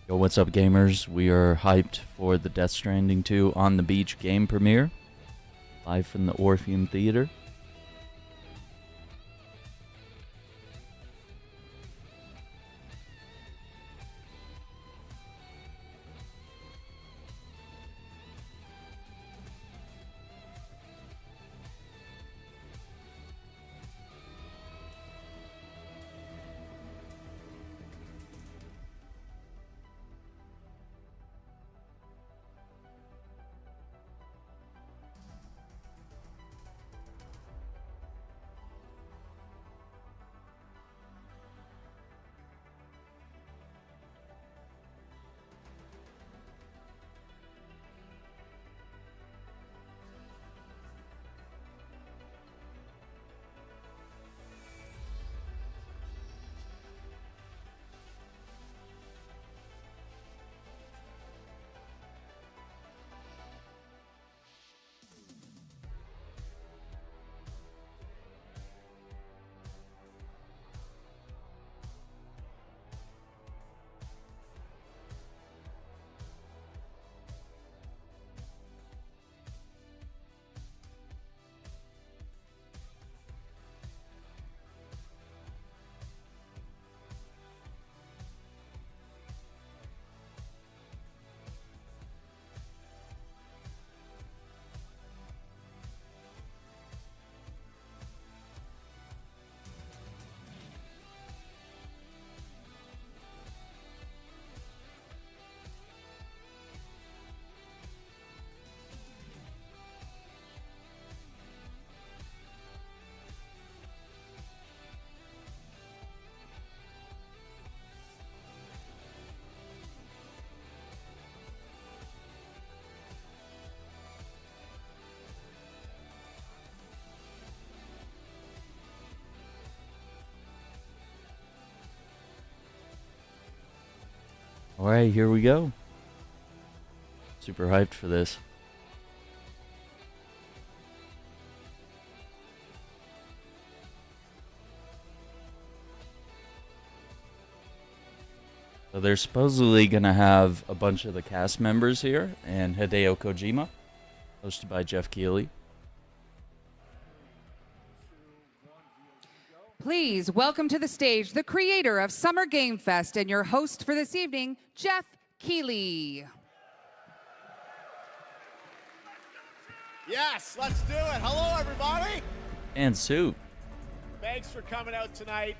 Yo, what's up, gamers? We are hyped for the Death Stranding 2 on the Beach game premiere, live from the Orpheum Theater. Alright, here we go. Super hyped for this. So they're supposedly going to have a bunch of the cast members here, and Hideo Kojima, hosted by Geoff Keighley. Please welcome to the stage the creator of Summer Game Fest and your host for this evening, Geoff Keighley. Yes, let's do it. Hello, everybody. And Sue. Thanks for coming out tonight.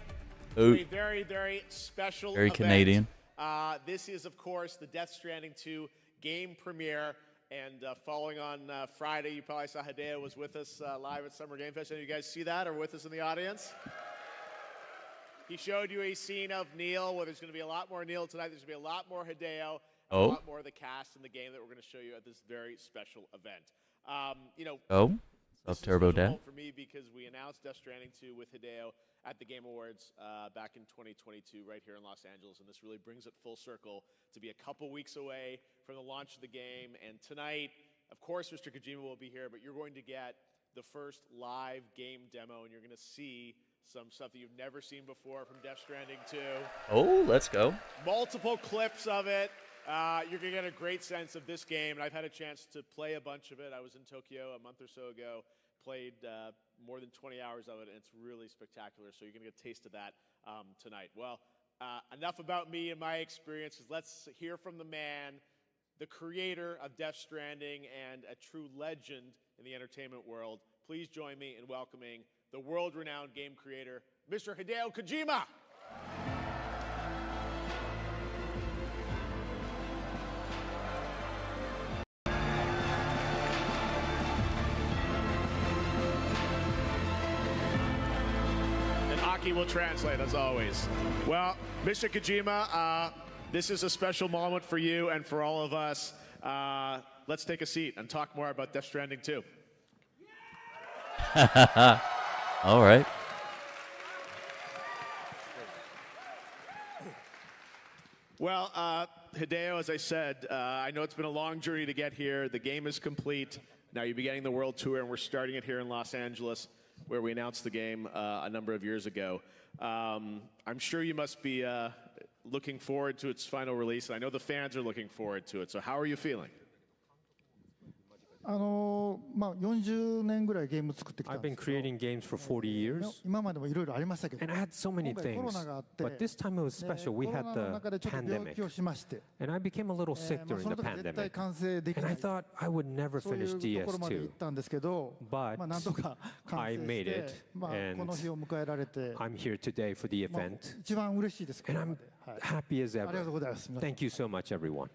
Ooh. A very, very special Very event. Canadian. This is, of course, the Death Stranding 2 game premiere. And following on Friday, you probably saw Hideo was with us live at Summer Game Fest. Any of you guys see that or with us in the audience? He showed you a scene of Neil, where there's going to be a lot more Neil tonight. There's going to be a lot more Hideo, a lot more of the cast in the game that we're going to show you at this very special event. This is Turbo special Dad. for me because we announced Death Stranding 2 with Hideo at the Game Awards back in 2022 right here in Los Angeles, and this really brings it full circle to be a couple weeks away from the launch of the game. And tonight, of course, Mr. Kojima will be here, but you're going to get the first live game demo, and you're going to see some stuff that you've never seen before from Death Stranding 2. Oh, let's go. Multiple clips of it. You're going to get a great sense of this game, and I've had a chance to play a bunch of it. I was in Tokyo a month or so ago, played more than 20 hours of it, and it's really spectacular, so you're going to get a taste of that tonight. Well, enough about me and my experiences. Let's hear from the man, the creator of Death Stranding and a true legend in the entertainment world. Please join me in welcoming the world-renowned game creator, Mr. Hideo Kojima. And Aki will translate, as always. Well, Mr. Kojima, this is a special moment for you and for all of us. Let's take a seat and talk more about Death Stranding 2. All right. Well, Hideo, as I said, I know it's been a long journey to get here. The game is complete. Now you're beginning the world tour, and we're starting it here in Los Angeles, where we announced the game a number of years ago. I'm sure you must be looking forward to its final release. I know the fans are looking forward to it. So how are you feeling? 40年ぐらいゲーム作ってきた I've んで been すけど creating games for 40 years, 今までもいろいろありましたけど and I had so many 今回コロ things. ナがあって But this time it was で special. コ We ロ had ナの中で the ちょっと病 pandemic, 気をしまして、 and I became a little sick そ during の the 時絶対 pandemic. 完成でき And な I い thought I would never そうい finish うところまで行っ DS2. たんですけど、 But なんとか完 I 成 made して it, こ and の日を迎えられて、 I'm here today for the もう event, 一番嬉しいです。こ and れま I'm ではい happy as ありがとう ever. ございます。皆さん Thank you so much, everyone.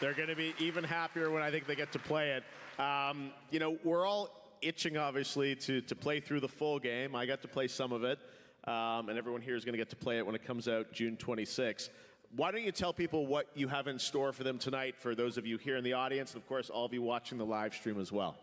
They're going to be even happier when I think they get to play it. You know, we're all itching, obviously, to play through the full game. I got to play some of it, and everyone here is going to get to play it when it comes out June 26. Why don't you tell people what you have in store for them tonight, for those of you here in the audience, and of course, all of you watching the live stream as well?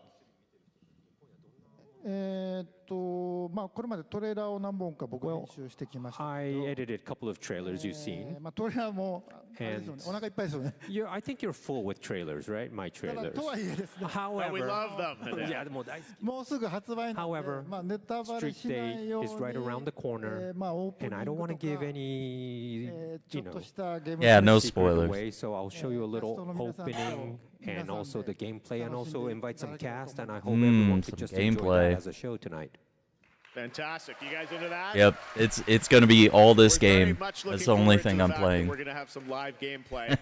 これまでトレーラーを何本か僕編集してきました I けど、 edited a couple of trailers you've seen. トレーラーもあれですよね、お腹いっぱいですよね。 I think you're full with trailers, right? My ただ trailers. とはいえですね、 But we However, love them. yeah, もう大好き。もうすぐ発売なんで、 However, ネタバレ Street しないよう Day に、 is right around the corner, オープニ and I ン don't グ want と to give か、 any, ちょ you っと know, したゲーム Yeah, no secret spoilers. away. So I'll show you a little キャストの皆さんと opening 皆 and さん also で the gameplay, and 楽しん also で invite いた some だければと cast, 思い and ま I す hope everyone some could just enjoy gameplay. that as a show tonight. Fantastic. You guys into that? Yep, it's going to be all this We're very game. much That's looking the only forward to thing the I'm fact that playing. We're going to have some live gameplay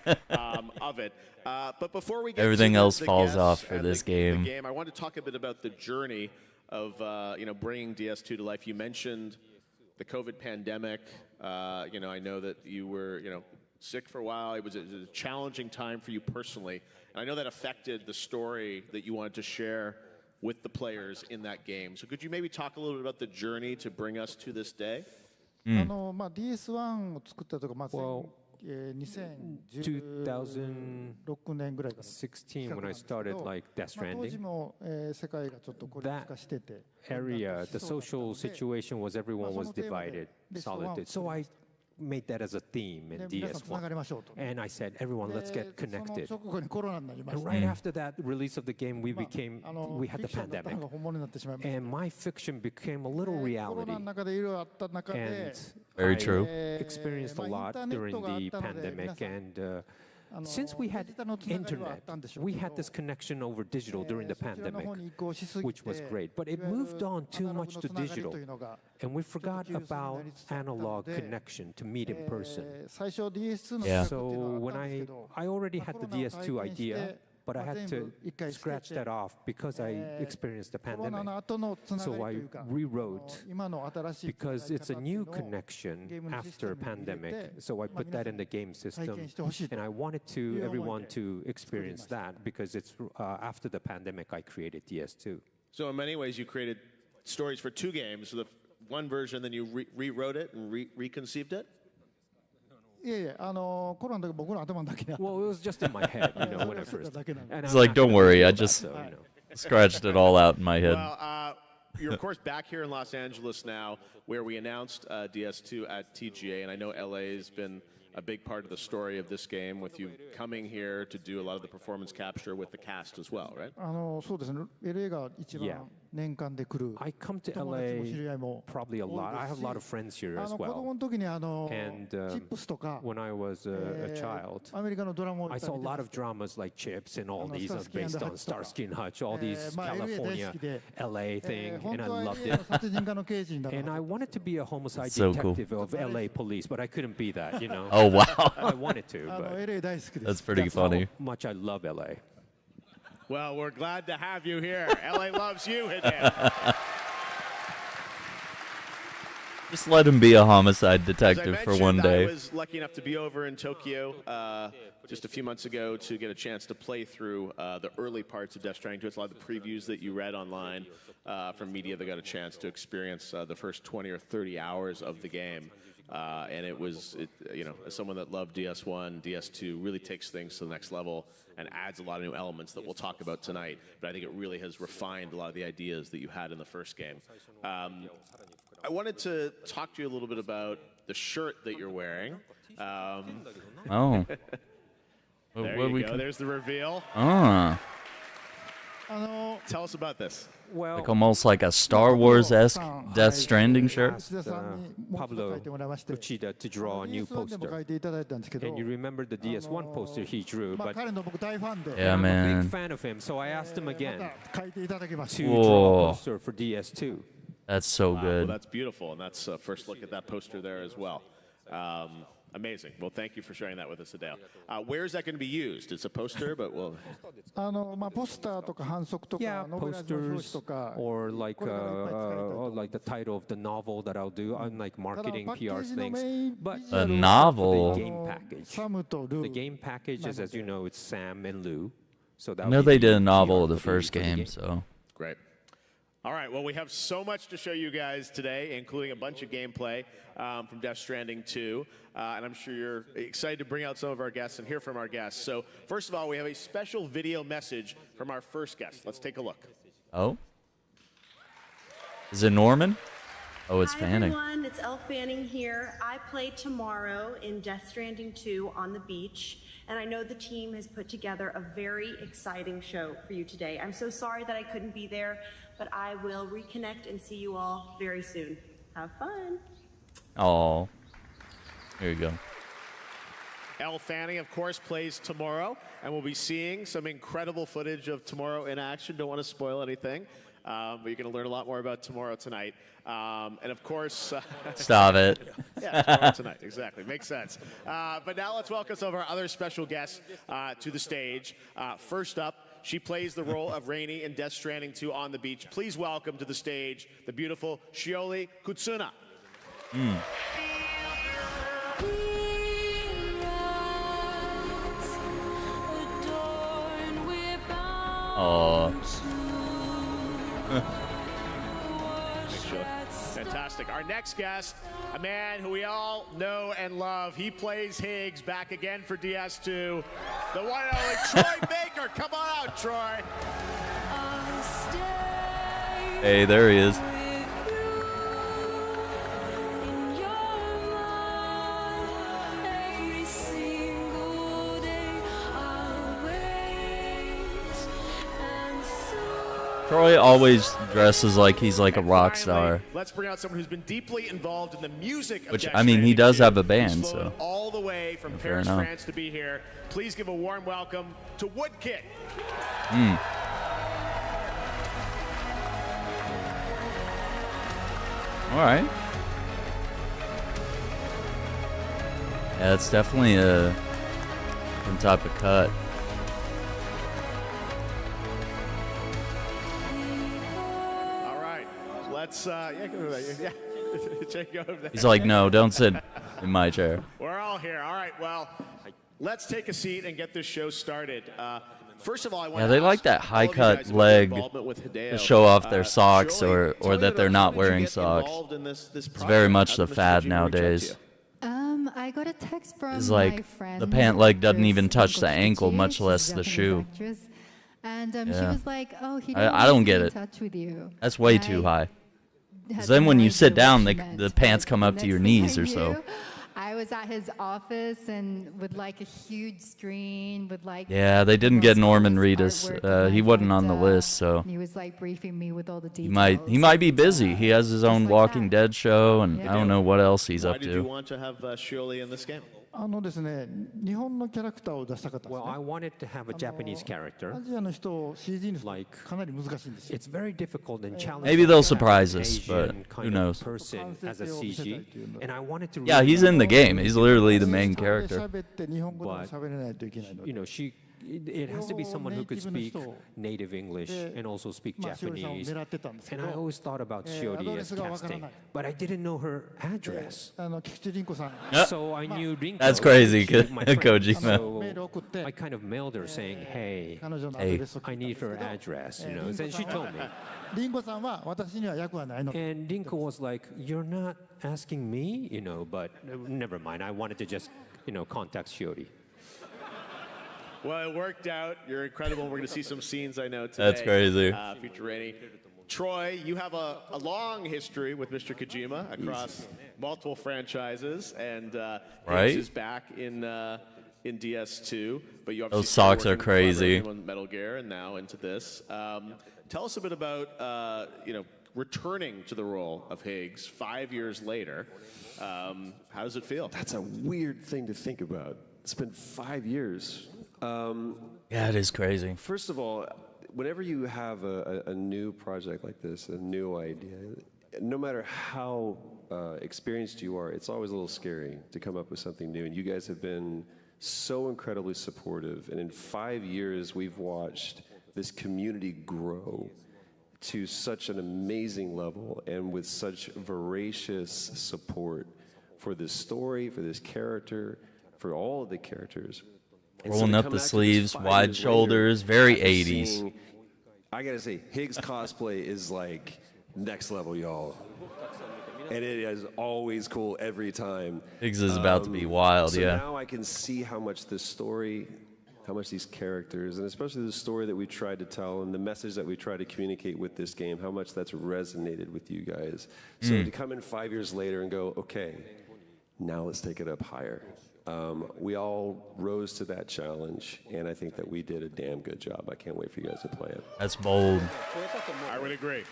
of it. But before we get Everything to else the falls guests off for and this the game. game, I want to talk a bit about the journey of bringing DS2 to life. You mentioned the COVID pandemic. I know that you were sick for a while. It was a challenging time for you personally, and I know that affected the story that you wanted to share with the players in that game. So could you maybe talk a little bit about the journey to bring us to this day? DS1 を作ったとか、Well, 2016年ぐらいから16 when I started like Death 当時 Stranding, も世界がちょっと孤立化してて area, the social situation was everyone was divided, solitude. So I made that as a theme で in 皆さんつなが DS1. りましょうと。 And I said, everyone, let's で get connected. その直後にコロナになりまし And た。 right after that release of the game, we まあ became, フ we ィ had ク the ションだったの pandemic. が本物になってしまいました And my fiction became a little コロナ reality. の中でいろいろあった中で And Very I true. experienced a まあ lot インターネッ during トがあっ the たので皆 pandemic. さん And since we デ had ジタルのつながりはあっ internet, たんでしょう we け had ど this connection over digital during the そちらの pandemic, 方に移行しすぎ which was て great. But い it わゆる moved on ア too ナログ much の to つながりと digital. いうのが And we forgot ちょっと急須にな about りつつあったの analog で connection to meet in person. 最初 DS2 の Yeah. 企画っていうの So はあ when ったんです I けど I already まあ had コ the ロナを DS2 体験し idea, て but I まあ had 全部 to 一回捨て scratch て that off because I experienced the コロナ pandemic. の後のつながり So と I いうか rewrote 今の新しい because it's a 使い new 方っていうのを connection ゲームのシステ after ムに入れ pandemic. て So I まあ put 皆 that さ in ん the game 体 system, 験してほしいと and I wanted to いう思い everyone で to 作りま experience した that because it's after the pandemic I created DS2. So in many ways, you created stories for two games. So the one version, then you rewrote it and reconceived it? いやいやコロナの時僕の頭のだけで Well, it was just in my head, you know, when I それ first. だけなんで And It's I'm like, not don't gonna worry, I reveal that, just- so, you know. Scratched it all out in my head. Well, you're of course back here in Los Angeles now, where we announced DS2 at TGA, and I know LA has been a big part of the story of this game, with you coming here to do a lot of the performance capture with the cast as well, right? そうですね LA が一 Yeah. 番年間で来る I come to 友達も知り LA 合いも probably a 多 lot. い I で have す a lot of し friends here as 子供 well. の時にAnd チップスとか when I was a child, アメリカのドラマをい I っぱい saw a 見て lot ま of すけど dramas like Chips and all No, these are Starsky and based on Hutch とか Starsky and Hutch, all these まあ LA 大好 California, きで LA thing, 本 and I 当は loved LA it. の殺人家の刑事になる And I wanted to be a homicide So cool. detective of LA police, but I couldn't be that, you know. Oh, wow. I wanted to, LA but 大好きで That's す pretty that's how funny. much I love LA. Well, we're glad to have you here. LA loves you, Hideo. Just let him be a homicide As I detective for mentioned, one I day. was lucky enough to be over in Tokyo just a few months ago to get a chance to play through the early parts of Death Stranding 2. It's a lot of the previews that you read online from media that got a chance to experience the first 20 or 30 hours of the game. And it was, as someone that loved DS1, DS2 really takes things to the next level and adds a lot of new elements that we'll talk about tonight. But I think it really has refined a lot of the ideas that you had in the first game. I wanted to talk to you a little bit about the shirt that you're wearing. Oh. There What you we go. can- There's the reveal. Ah. Tell us about this. Well, Like almost like a Star Wars-esque Death Stranding shirt. asked Pablo Uchida to draw a new poster. And you remember the DS1 poster he drew, but Yeah, I'm a man. big fan of him, so I asked him again to Whoa. draw a poster for DS2. That's so Well, good. that's beautiful, and that's first look at that poster there as well. Amazing. Well, thank you for sharing that with us, Hideo. Where is that going to be used? It's a poster, but we'll... ポスターとか反則と Yeah, かノベライズの表紙 posters とか or like これからいっぱい使いたいと思う。 like the title of the novel that I'll do. I'm like ただ marketing パッケ PR ージの things, メイン but ビジュア A ルは novel. the game package. サムとル The ー game package is, as you know, it's Sam and Lou. So that I know would be they did a the novel PR of the for first for game, so Great. All right, well, we have so much to show you guys today, including a bunch of gameplay from Death Stranding 2. And I'm sure you're excited to bring out some of our guests and hear from our guests. So, first of all, we have a special video message from our first guest. Let's take a look. oh, is it Norman? Oh, it's Hi Fanning. everyone, it's Elle Fanning here. I play tomorrow in Death Stranding 2 on the beach, and I know the team has put together a very exciting show for you today. I'm so sorry that I couldn't be there, but I will reconnect and see you all very soon. Have fun. Oh, here you go. Elle Fanning, of course, plays tomorrow, and we'll be seeing some incredible footage of tomorrow in action. Don't want to spoil anything, but you're going to learn a lot more about tomorrow tonight. And of course, Stop it. yeah, tomorrow tonight, exactly. Makes sense. But now let's welcome some of our other special guests to the stage. First up, she plays the role of Rainey in Death Stranding 2 on the beach. Please welcome to the stage the beautiful Shioli Kutsuna. Oh, Fantastic. Our next guest, a man who we all know and love. He plays Higgs back again for DS2. The one and only Troy Baker. Come on out, Troy. hey, there he is. Troy always dresses like he's like a And rock finally, star. Let's bring out someone who's been deeply involved in the music of Which, Death I mean, he Stranding does 2. have a band, He's flown so. all the way from Fair Paris, enough. France to be here. Please give a warm welcome to Woodkid. All right. Yeah, it's definitely a different type of cut. All right. Let's, yeah, go over there. Yeah. Check over there. He's like, no, don't sit in my chair. We're all here. All right. Well, let's take a seat and get this show started. First of all, I want Yeah, to they ask like that all of you high-cut guys about your leg involvement with Hideo. to show off their socks Shirley, or tell me that they're about not how did you wearing get socks. involved in this It's project? very much How the did Mr. fad Kojima reach out to nowadays. you? I got a text from It's my like friend. the pant leg doesn't even touch the Goshiki. ankle, much She's a less the Japanese shoe. actress. And she Yeah. was like, "Oh, he I don't get in it. touch with you." That's way And too I high. had 'Cause then no when you idea sit what down, she the meant. pants But come the up to your next thing knees I or so. knew, I was at his office and with like a huge screen with like. Yeah, they the didn't get most Norman gorgeous Reedus. artwork and He I wasn't had, on the list, so He was like briefing me with all the details. he might be busy. and, He has his just own like Walking that. Dead show, and I don't know what else he's Why up did you to. want to have Shirley in this game? ですね、日本のキャラクターを出したかったんです Well, ね I wanted to have a Japanese character. アジアの人を CG にする Like- かなり難しいんですよ It's very difficult and challenging. Maybe they'll to have surprise an us, Asian but kind who of knows? Person as a CG, and I wanted to. Yeah, really he's in the have game. He's literally the main 英語で character. 喋って日本語でも喋れないといけないので You know, it has to be someone who could speak native English and also speak まあしおりさんを Japanese. 狙ってたんですけ And I ど always thought about Shiori as アドレスがわから casting, ない but I didn't know her address. 菊池凛子さん So I knew Rinko. That's crazy, she was my friend. Kojima. So メールを送って I kind of mailed her saying, "Hey, 彼女のアドレスを聞 I いたん need ですけ her ど address." You know, and she told me. 凛子さんは私には役はないの And Rinko was like, "You're not asking me, you know, but never mind. I wanted to just, contact Shiori." Well, it worked out. You're incredible. We're going to see some scenes, I know, today. That's crazy. Future Rainey. Troy, you have a long history with Mr. Kojima across multiple franchises, and Right? Higgs is back in in DS2, but you obviously Those socks are crazy. On Metal Gear and now into this. Tell us a bit about returning to the role of Higgs 5 years later. How does it feel? That's a weird thing to think about. It's been 5 years. Yeah, it is crazy. First of all, whenever you have a new project like this, a new idea, no matter how experienced you are, it's always a little scary to come up with something new. And you guys have been so incredibly supportive. And in 5 years, we've watched this community grow to such an amazing level and with such voracious support for this story, for this character, for all of the characters. And Rolling to up come the back to this sleeves, 5 wide years shoulders, later, very after 80s. seeing- I gotta say, Higgs cosplay is like next level, y'all. And it is always cool every time. Higgs is about to be wild, so yeah. now I can see how much this story, how much these characters, and especially the story that we tried to tell and the message that we tried to communicate with this game, how much that's resonated with you guys. So to come in 5 years later and go, okay, now let's take it up higher. We all rose to that challenge, and I think that we did a damn good job. I can't wait for you guys to play it. That's bold. I would agree.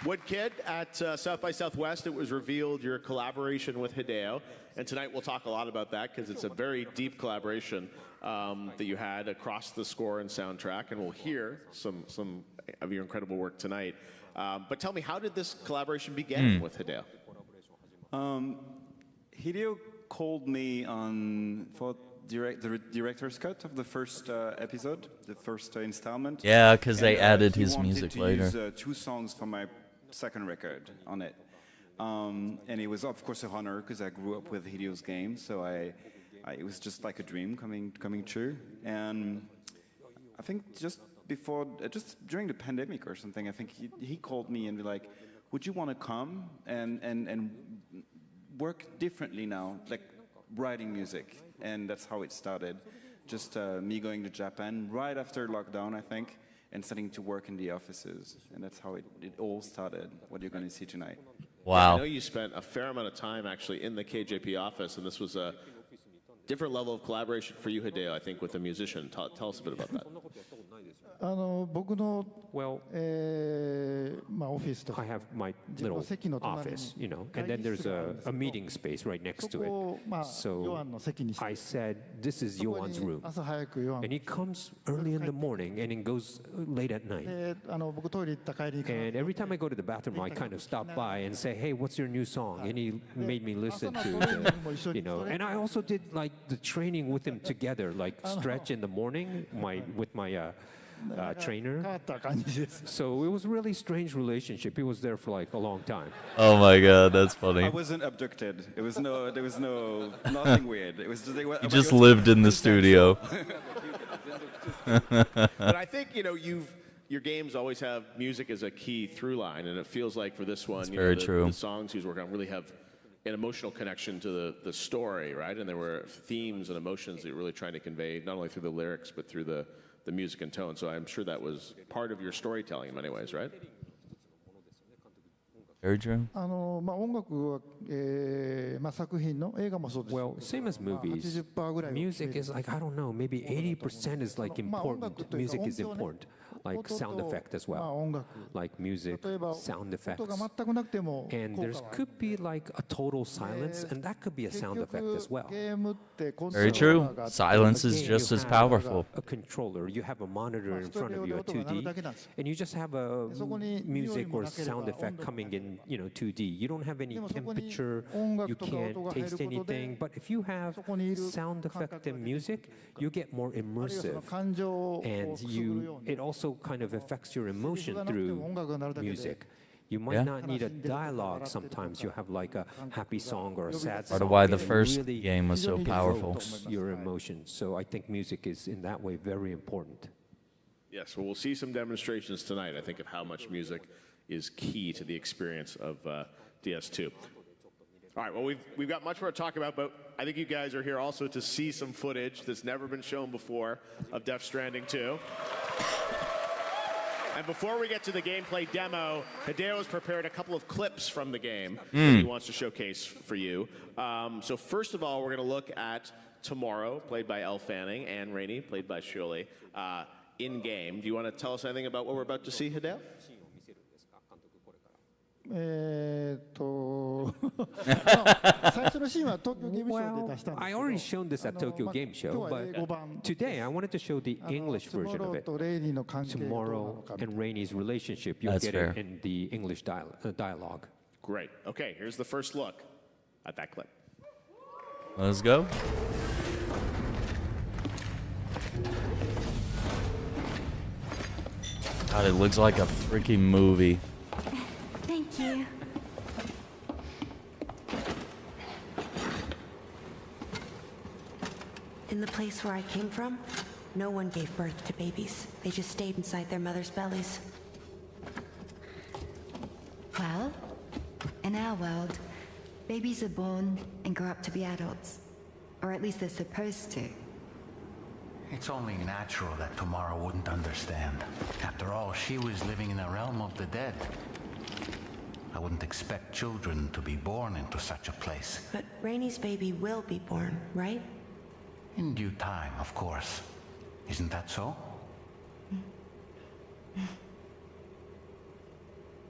Wood Kid, at South by Southwest, it was revealed your collaboration with Hideo. And tonight we'll talk a lot about that because it's a very deep collaboration that you had across the score and soundtrack. And we'll hear some of your incredible work tonight. But tell me, how did this collaboration begin with Hideo? Hideo called me for the director's cut of the first episode, the first installment. Yeah, because they added he his wanted music to later. Use, 2 songs from my second record on it. And it was, of course, a honor because I grew up with Hideo's game, so it was just like a dream coming true. And I think just during the pandemic or something, I think he called me and be like, would you want to come and work differently now, like writing music? And that's how it started. Just me going to Japan right after lockdown, I think, and starting to work in the offices. And that's how it all started, what you're going to see tonight. Wow. I know you spent a fair amount of time actually in the KJP office, and this was a different level of collaboration for you, Hideo, I think, with a musician. Tell us a bit about that. 僕の、 Well, まあ、オフィスと I か have my 自分 little の席の隣に office, you know, 会 and then 議 there's 室があるん a ですけど meeting space right next そ to こを、 it. まあ、ヨ So アンの席にして I said, this is そこ Johan's に room. 朝早くヨアン And he comes early in the morning and it goes late at night. で僕トイレ行った帰りに And every time I go to the bathroom, I kind of stop by and say, hey, what's your new song? And he made me listen to the, you know. And I also did like the training with him together, like stretch in the morning with my trainer. 変わった感じです So it was a really strange relationship. He was there for like a long time. Oh my god, that's funny. I wasn't abducted. There was nothing weird. It was just, He just lived in the studio. But I think, your games always have music as a key through line, and it feels like for this one, very true. The songs he was working on really have an emotional connection to the story, right? And there were themes and emotions that you're really trying to convey, not only through the lyrics, but through the music and tone. So I'm sure that was part of your storytelling in many ways, right? Very true. まあ、音楽は、まあ、作品の映画もそうです Well, same as movies, 80% ぐらいは music is like, I don't know, maybe 80% is like important. Music is important, like sound effect as まあ、 well, 音楽 like music, 例えば sound 音 effects. が全くなくても And 効 there 果はある could be like a total silence, and that could be a 結 sound 局 effect as well. ゲームってコント Very ロー true. ラーがあって Silence is Again, just you as have powerful. A controller, you have a monitor in スト front レ of オで you, a 音が鳴るだけ 2D, なんですよ and you just have a でそこに music 匂いも or なければ sound effect 温度も coming in, 2D. You don't have any でもそこに temperature, 音 you 楽とか音 can't が入る taste ことで anything. But if you have そこにいる sound 感 effect 覚が and 出てきて music, you get more あるいはそ immersive. の感情をこう And くすぐるように it also kind of affects your セリフ emotion がなくて through も音楽が鳴るだけで music. You might Yeah. not need a dialogue sometimes. You have like a happy song or a sad Part song. of why the and it first really game was so powerful. evokes your emotions. So I think music is in that way very important. Yes, well, we'll see some demonstrations tonight, I think, of how much music is key to the experience of DS2. All right, well, we've got much more to talk about, but I think you guys are here also to see some footage that's never been shown before of Death Stranding 2. And before we get to the gameplay demo, Hideo has prepared a couple of clips from the game that he wants to showcase for you. So first of all, we're going to look at Tomorrow, played by Elle Fanning, and Rainey, played by Shirley, in-game. Do you want to tell us anything about what we're about to see, Hideo? 最初のシーンは東京ゲームショウで出したん I です already shown this at Tokyo Game けど、 Show, 今日は英語 but 版 today I wanted to show the English version of トゥモロー it. とレイニーの関係がどうなの Tomorrow かみたい and Rainey's relationship, you'll That's get fair. it in the English dialogue. Great. Okay, here's the first look at that clip. Let's go. God, it looks like a freaking movie. Thank you. In the place where I came from, no one gave birth to babies. They just stayed inside their mother's bellies. Well, in our world, babies are born and grow up to be adults. Or at least they're supposed to. It's only natural that Tomorrow wouldn't understand. After all, she was living in the realm of the dead. I wouldn't expect children to be born into such a place. But Rainey's baby will be born, right? In due time, of course. Isn't that so?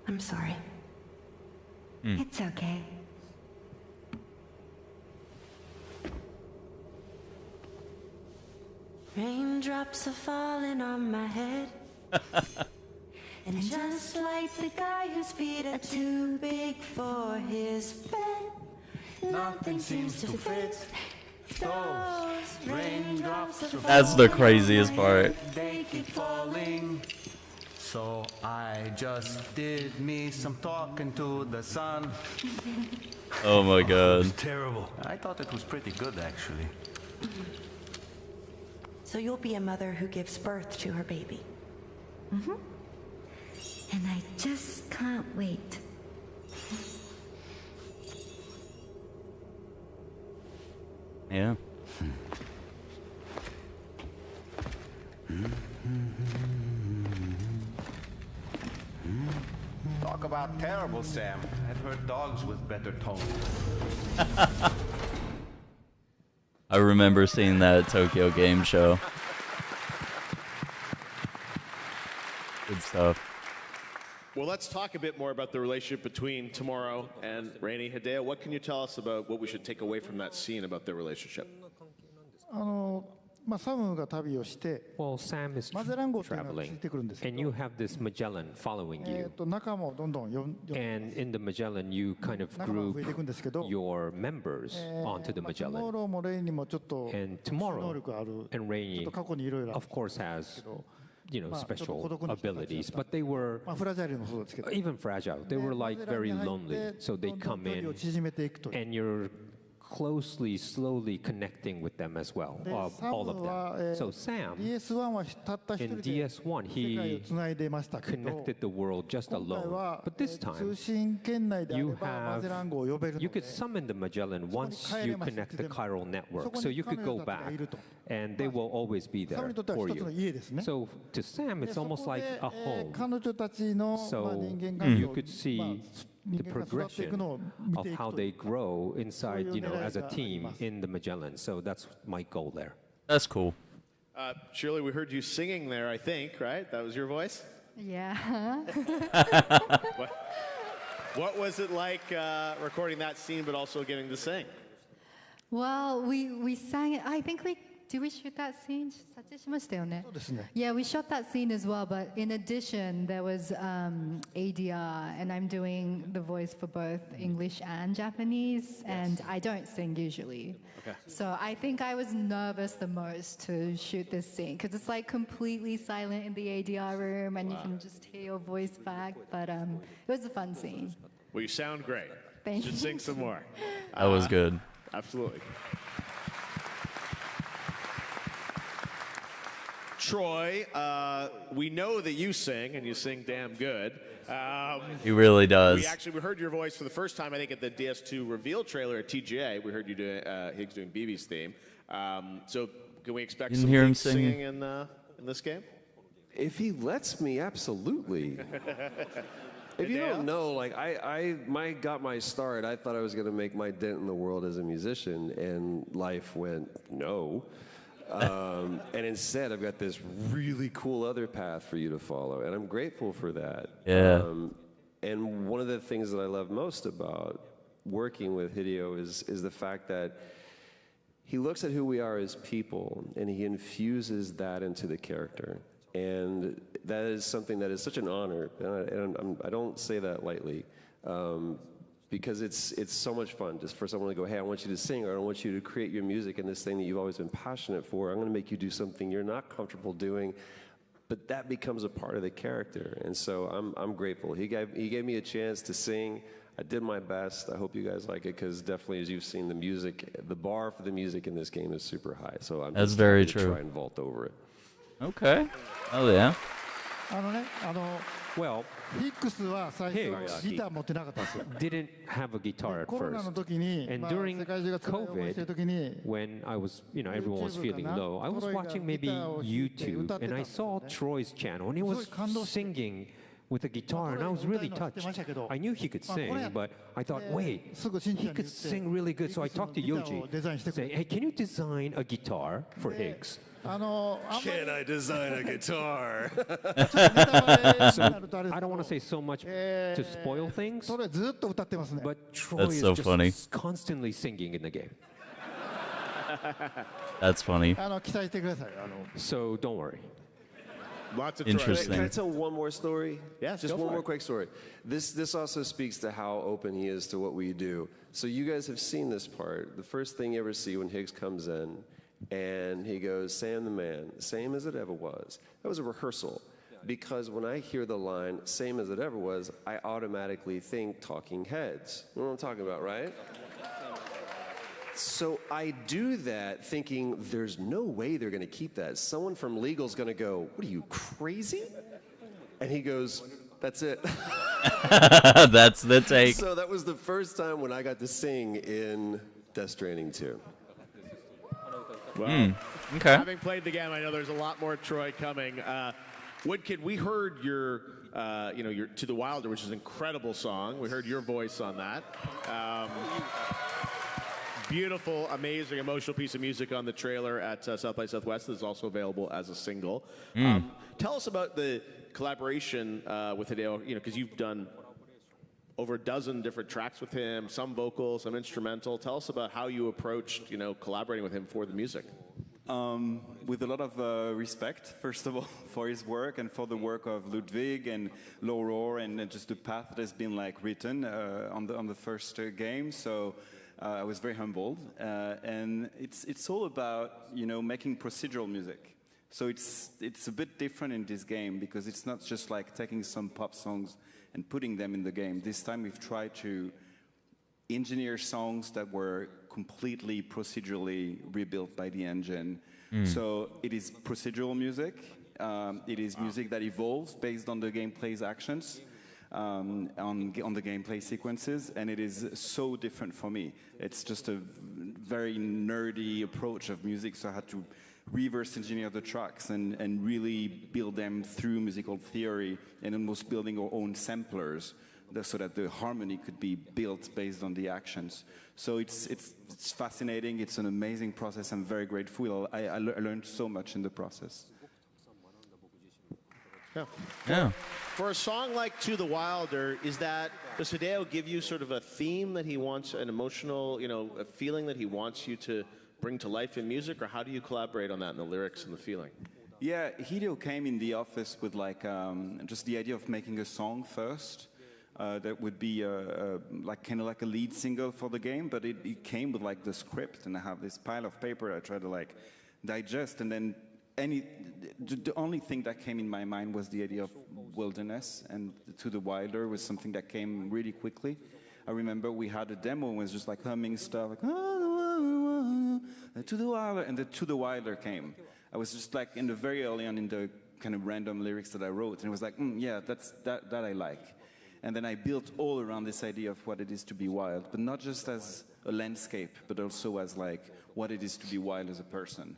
I'm sorry. It's okay. Raindrops are falling on my head. And just like the guy whose feet are too big for his bed, nothing seems to fit. Those raindrops are That's the craziest part. They keep falling. So I just did me some talking to the sun. Oh my It god. was terrible. I thought it was pretty good, actually. So you'll be a mother who gives birth to her baby. And I just can't wait. Yeah. Talk about terrible, Sam. I've heard dogs with better tone. I remember seeing that at Tokyo Game Show. Good stuff. Well, let's talk a bit more about the relationship between Tomorrow and Rainey. Hideo, what can you tell us about what we should take away from that scene about their relationship? サムが旅をして Well, Sam is マゼラン号というのがつい traveling, てくるんですけ and you have this Magellan following you. ど、中もどんどん呼ん And in the Magellan, you kind of 仲間が増え group ていくんですけど、 your members onto the ト Magellan. モローもレイニーもちょっと And 能 Tomorrow 力ある and ちょっ Rainey, と過去にいろいろある of course, hasちょっと special 孤独な人たちだった abilities, but they were フラジャイルもそうですけど even fragile. They were like マゼラン very に入っ lonely, て so they どんどん come 距離を in 縮めていくという and you're closely, slowly connecting with them as well, で サ all ム of は them. So Sam, DS1 はたった一 in 人で DS1, 世界を he つないでましたけど connected the world just 今回 alone. は But this 通 time, 信圏内であれ you ばマゼラン have 号を呼べるの you で could summon the Magellan once you connect the chiral network, so you could go back, and they will always be サム there にとっては for 一つの you. 家ですね。 So to Sam, で it's そこ almost like で a home. 彼女たちの So 人間関係 you を could see 人 the 間が育っていく progression のを見 of ていく how と they grow inside, as a そういう狙いがあり team ます。 in the Magellan. So that's my goal there. That's cool. Shirley, we heard you singing there, I think, right? That was your voice? Yeah. What was it like recording that scene but also getting to sing? Well, we sang it. I think did we shoot that scene? 撮影しましたよね。そうですね。 Yeah, we shot that scene as well, but in addition, there was ADR, and I'm doing the voice for both English and Japanese, and I don't sing usually. Okay. So I think I was nervous the most to shoot this scene, because it's like completely silent in the ADR room, and you can just hear your voice back, but it was a fun scene. Well, you sound great. Thank Should you. sing some more. That was good. Absolutely. Troy, we know that you sing, and you sing damn good. He really does. We heard your voice for the first time, I think, at the DS2 reveal trailer at TGA. We heard you doing Higgs doing BB's theme. So can we expect Didn't some hear him Higgs singing. singing in this game? If he lets me, absolutely. If you don't know, like I got my start. I thought I was going to make my dent in the world as a musician, and life went no. And instead, I've got this really cool other path for you to follow, and I'm grateful for that. Yeah. And one of the things that I love most about working with Hideo is the fact that he looks at who we are as people, and he infuses that into the character. And that is something that is such an honor, and I don't say that lightly, because it's so much fun just for someone to go, hey, I want you to sing, or I want you to create your music in this thing that you've always been passionate for. I'm going to make you do something you're not comfortable doing, but that becomes a part of the character. And so I'm grateful. He gave me a chance to sing. I did my best. I hope you guys like it, because definitely, as you've seen, the music, the bar for the music in this game is super high. So I'm That's just very happy to true. try and vault over it. Okay. Oh yeah. Well, ヒックスは最初 Higgs ギター持ってなかったんですよ。 didn't have a guitar at コロナの first. 時に、 And まあ during 世界中が辛い思いしてる時に、 when I was, everyone was YouTube feeling かな low, I was トロイが watching maybe ギターを弾いて YouTube, 歌って and た I んですよ saw ね。 Troy's channel, and he すごい was 感動して singing with a guitar, and I was really touched. I knew he could sing, but I thought, wait, すぐ新 he ちゃんに could sing really good. So I talked to ギターをデザインして Yoji, くれ saying, hey, can you design a guitar for Higgs? あんまり Can I design a guitar? ネタバレになるとあれです I け don't ど want to say so much to spoil things, それずっと歌ってますね。 but Troy That's is so just funny. constantly singing in the game. That's funny. 期待してください。So don't worry. Lots of Interesting. Can I tell one more story? Yes, Just go one for more it. quick story. This also speaks to how open he is to what we do. So you guys have seen this part. The first thing you ever see when Higgs comes in, and he goes, Sam the man, same as it ever was. That was a rehearsal. Because when I hear the line, same as it ever was, I automatically think Talking Heads. You know what I'm talking about, right? So I do that thinking there's no way they're going to keep that. Someone from legal's going to go, what are you, crazy? And he goes, that's it. That's the take. So that was the first time when I got to sing in Death Stranding 2. Well, Okay. having played the game, I know there's a lot more Troy coming. Woodkid, we heard your To the Wilder, which is an incredible song. We heard your voice on that. Beautiful, amazing, emotional piece of music on the trailer at South by Southwest. That's also available as a single. Tell us about the collaboration with Hideo, because you've done over a dozen different tracks with him, some vocal, some instrumental. Tell us about how you approached, collaborating with him for the music. With a lot of respect, first of all, for his work and for the work of Ludwig and Lauror and just the path that has been written on the first game. So I was very humbled, and it's all about making procedural music. So it's a bit different in this game because it's not just taking some pop songs and putting them in the game. This time we've tried to engineer songs that were completely procedurally rebuilt by the engine. So it is procedural music. It is music that evolves based on the gameplay's actions, on the gameplay sequences, and it is so different for me. It's just a very nerdy approach of music, so I had to reverse engineer the tracks and really build them through musical theory and almost building our own samplers so that the harmony could be built based on the actions. So it's fascinating. It's an amazing process. I'm very grateful. I learned so much in the process. Yeah. For a song like To the Wilder, does Hideo give you sort of a theme that he wants, an emotional, a feeling that he wants you to bring to life in music, or how do you collaborate on that in the lyrics and the feeling? Yeah, Hideo came in the office with just the idea of making a song first. That would be kind of like a lead single for the game, but it came with the script, and I have this pile of paper I try to digest, and then the only thing that came in my mind was the idea of wilderness, and To the Wilder was something that came really quickly. I remember we had a demo and it was just humming stuff To the Wilder, and the To the Wilder came. I was just in the very early on in the kind of random lyrics that I wrote, and it was yeah, that I like. And then I built all around this idea of what it is to be wild, but not just as a landscape, but also as what it is to be wild as a person.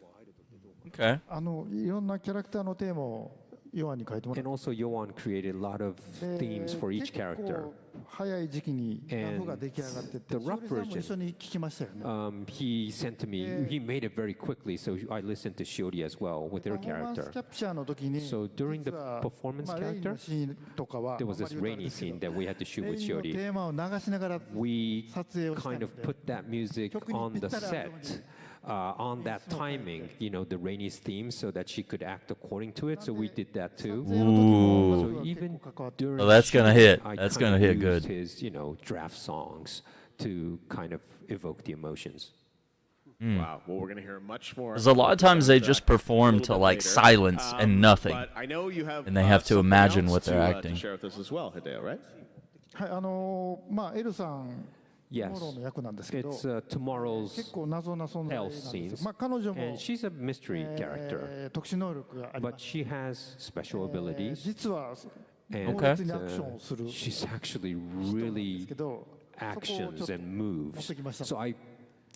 Okay. いろんなキャラクターのテーマをヨアンに書いてもらっ And also, Yoan created a lot of て、 themes for each 結 character. 構早い時期にラフが出来上がってて、 And the rough しおりさんも一緒に聞きましたよね。 He sent to me, he made it very quickly, so I listened to Shiori as well with their パフォーマンス character. キャプチャーの時に、 So during the 実は performance レイン character, のシーンとかは、 there was あんま this り言うとあれ rainy ですけど scene that we had to shoot レ with インのテ Shiori. ーマを流しながら We 撮影をした kind の of で、 put that music 曲に on ぴ the ったり合うように set, on that timing, you know, the Rainy's theme, so that she could act according to it. So we did that 撮 too. 影の時も So 僕は結 even 構関わって、 during Oh, that's gonna shoot, hit. I That's kind gonna of hit used good. his, you know, draft songs to kind of evoke the emotions. Wow. Well, we're going to hear much more. Because a lot of times they just perform a little to bit like later. silence and nothing. But I know you have, And they have to something imagine else what they're to, acting. To share with us as well, Hideo, right? はい、まあ、エルさん、Yes. モロの役なんですけど、 It's 結 tomorrow's 構謎な存在なん else です scenes. よ。まあ、彼女も、 And she's a mystery character, 特殊能力がありま but す。 she has special abilities. 実は、 And 猛烈にアクションをする she's actually 人なんです really けど、そこをちょ actions っと and 持っ moves. てきました。 So I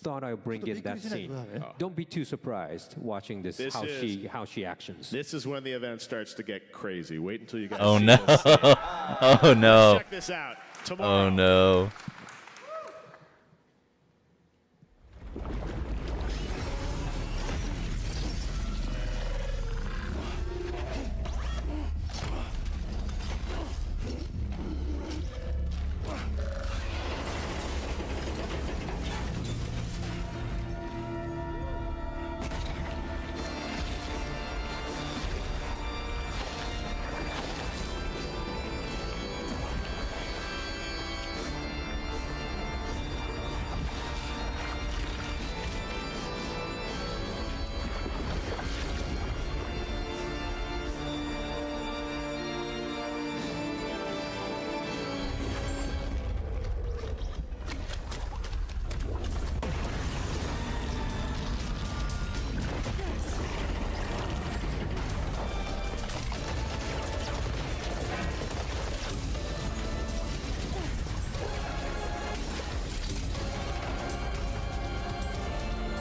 thought I would bring in that scene. Don't be too surprised watching this, This how is- she actions. This is when the event starts to get crazy. Wait until you guys Oh see no. this. Oh no. Check this out. Tomorrow. Oh no.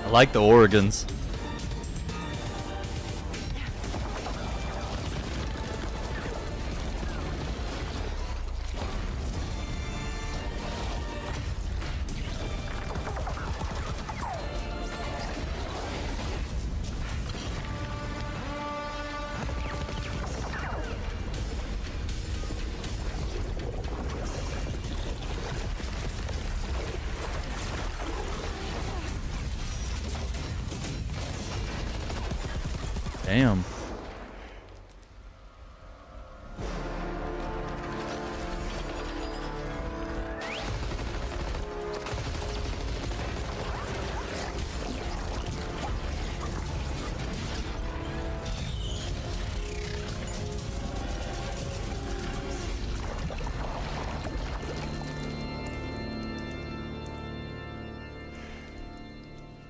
I like the organs. Damn.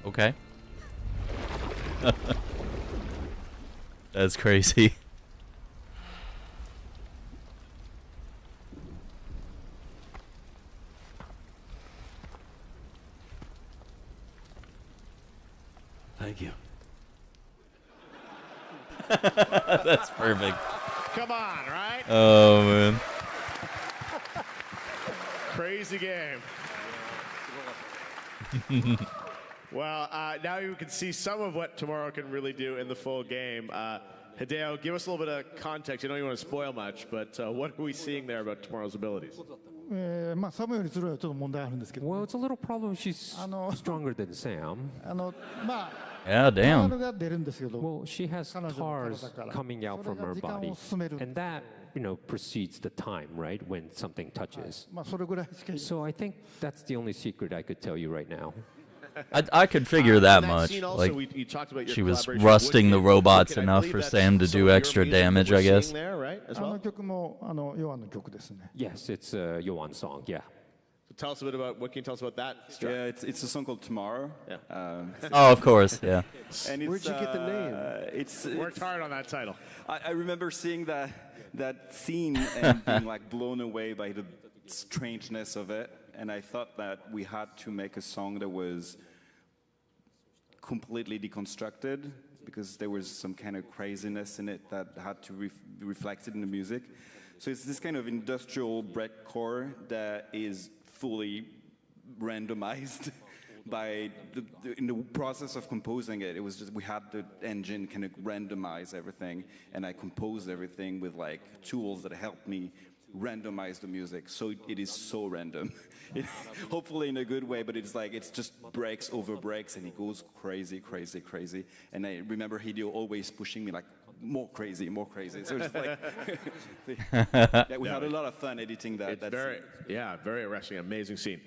Okay. That's crazy. Thank you. That's perfect. Come on, right? Oh man. Crazy game. Well, now you can see some of what Tomorrow can really do in the full game. Hideo, give us a little bit of context. You don't even want to spoil much, but what are we seeing there about Tomorrow's abilities? まあ、サムより強いはちょっと問題あるんですけど、 Well, it's a little problem. She's stronger than Sam. まあ、 Yeah, タ damn. ールが出るんですけど、 Well, she has 彼女の TARS 体から coming out それ from が her 時間 body, を進める。 and that, you know, precedes the time, right, when something touches. まあ、それぐらいしか言えない。 So I think that's the only secret I could tell you right now. I could figure that In much. scene also, Like, you talked about your she was collaboration with rusting the Wicked. robots Wicked, I enough believe for that's Sam to some do of your extra music that damage, we're I guess. seeing there, right, as あ well? の曲もヨアンの曲ですね。 Yes, it's a Yoan song, yeah. So tell us a bit about what can you tell us about that? Yeah, it's a song called Tomorrow. Yeah. Oh, of course, yeah. And Where'd you get the name? It's Worked hard on that title. I remember seeing that scene and being like blown away by the strangeness of it, and I thought that we had to make a song that was completely deconstructed because there was some kind of craziness in it that had to be reflected in the music. So it's this kind of industrial breakcore that is fully randomized by in the process of composing it. It was just, we had the engine kind of randomize everything, and I composed everything with like tools that helped me randomize the music. So it is so random. Hopefully in a good way, but it's like, it's just breaks over breaks, and it goes crazy, crazy, crazy. And I remember Hideo always pushing me like, more crazy, more crazy. So it's like, yeah, we had a lot of fun editing that. It's very interesting, amazing scene.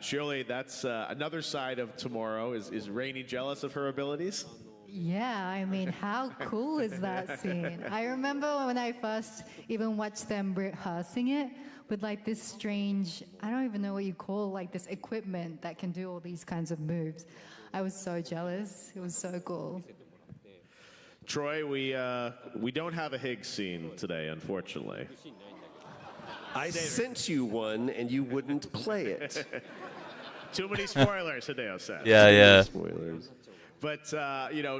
Shirley, that's another side of Tomorrow. Is Rainey jealous of her abilities? Yeah, I mean, how cool is that scene? I remember when I first even watched them rehearsing it with like this strange, I don't even know what you call like this equipment that can do all these kinds of moves. I was so jealous. It was so cool. Troy, we don't have a Higgs scene today, unfortunately. I sent you one, and you wouldn't play it. Too many spoilers, Hideo said. Yeah. Spoilers. But,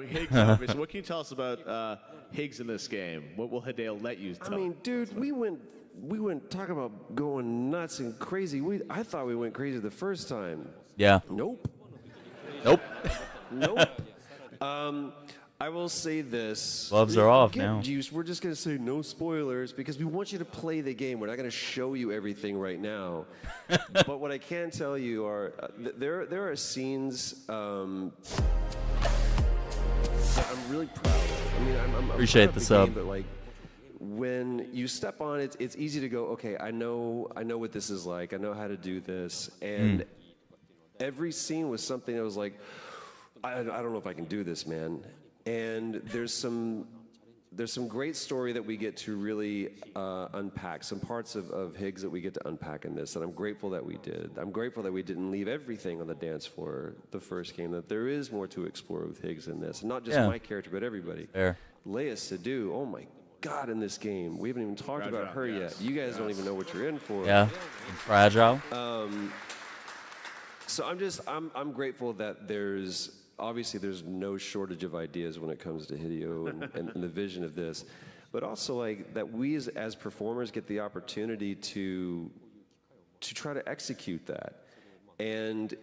Higgs, obviously. What can you tell us about Higgs in this game? What will Hideo let you tell? I mean, dude, we went talking about going nuts and crazy. I thought we went crazy the first time. Yeah. Nope. I will say this. Gloves are off now. Juice. We're just going to say no spoilers because we want you to play the game. We're not going to show you everything right now. But what I can tell you are there are scenes that I'm really proud of. I mean, I'm appreciate proud the of sub. game, but like when you step on it, it's easy to go, okay, I know what this is like. I know how to do this. And every scene was something that was like, I don't know if I can do this, man. And there's some great story that we get to really unpack, some parts of Higgs that we get to unpack in this, and I'm grateful that we did. I'm grateful that we didn't leave everything on the dance floor the first game, that there is more to explore with Higgs in this, and not just my character, but everybody. Fair. Leia Sadu, oh my God, in this game. We haven't even talked about her yet. You guys don't even know what you're in for. Yeah, and Fragile. So I'm grateful that there's no shortage of ideas when it comes to Hideo and the vision of this, but also like that we as performers get the opportunity to try to execute that. And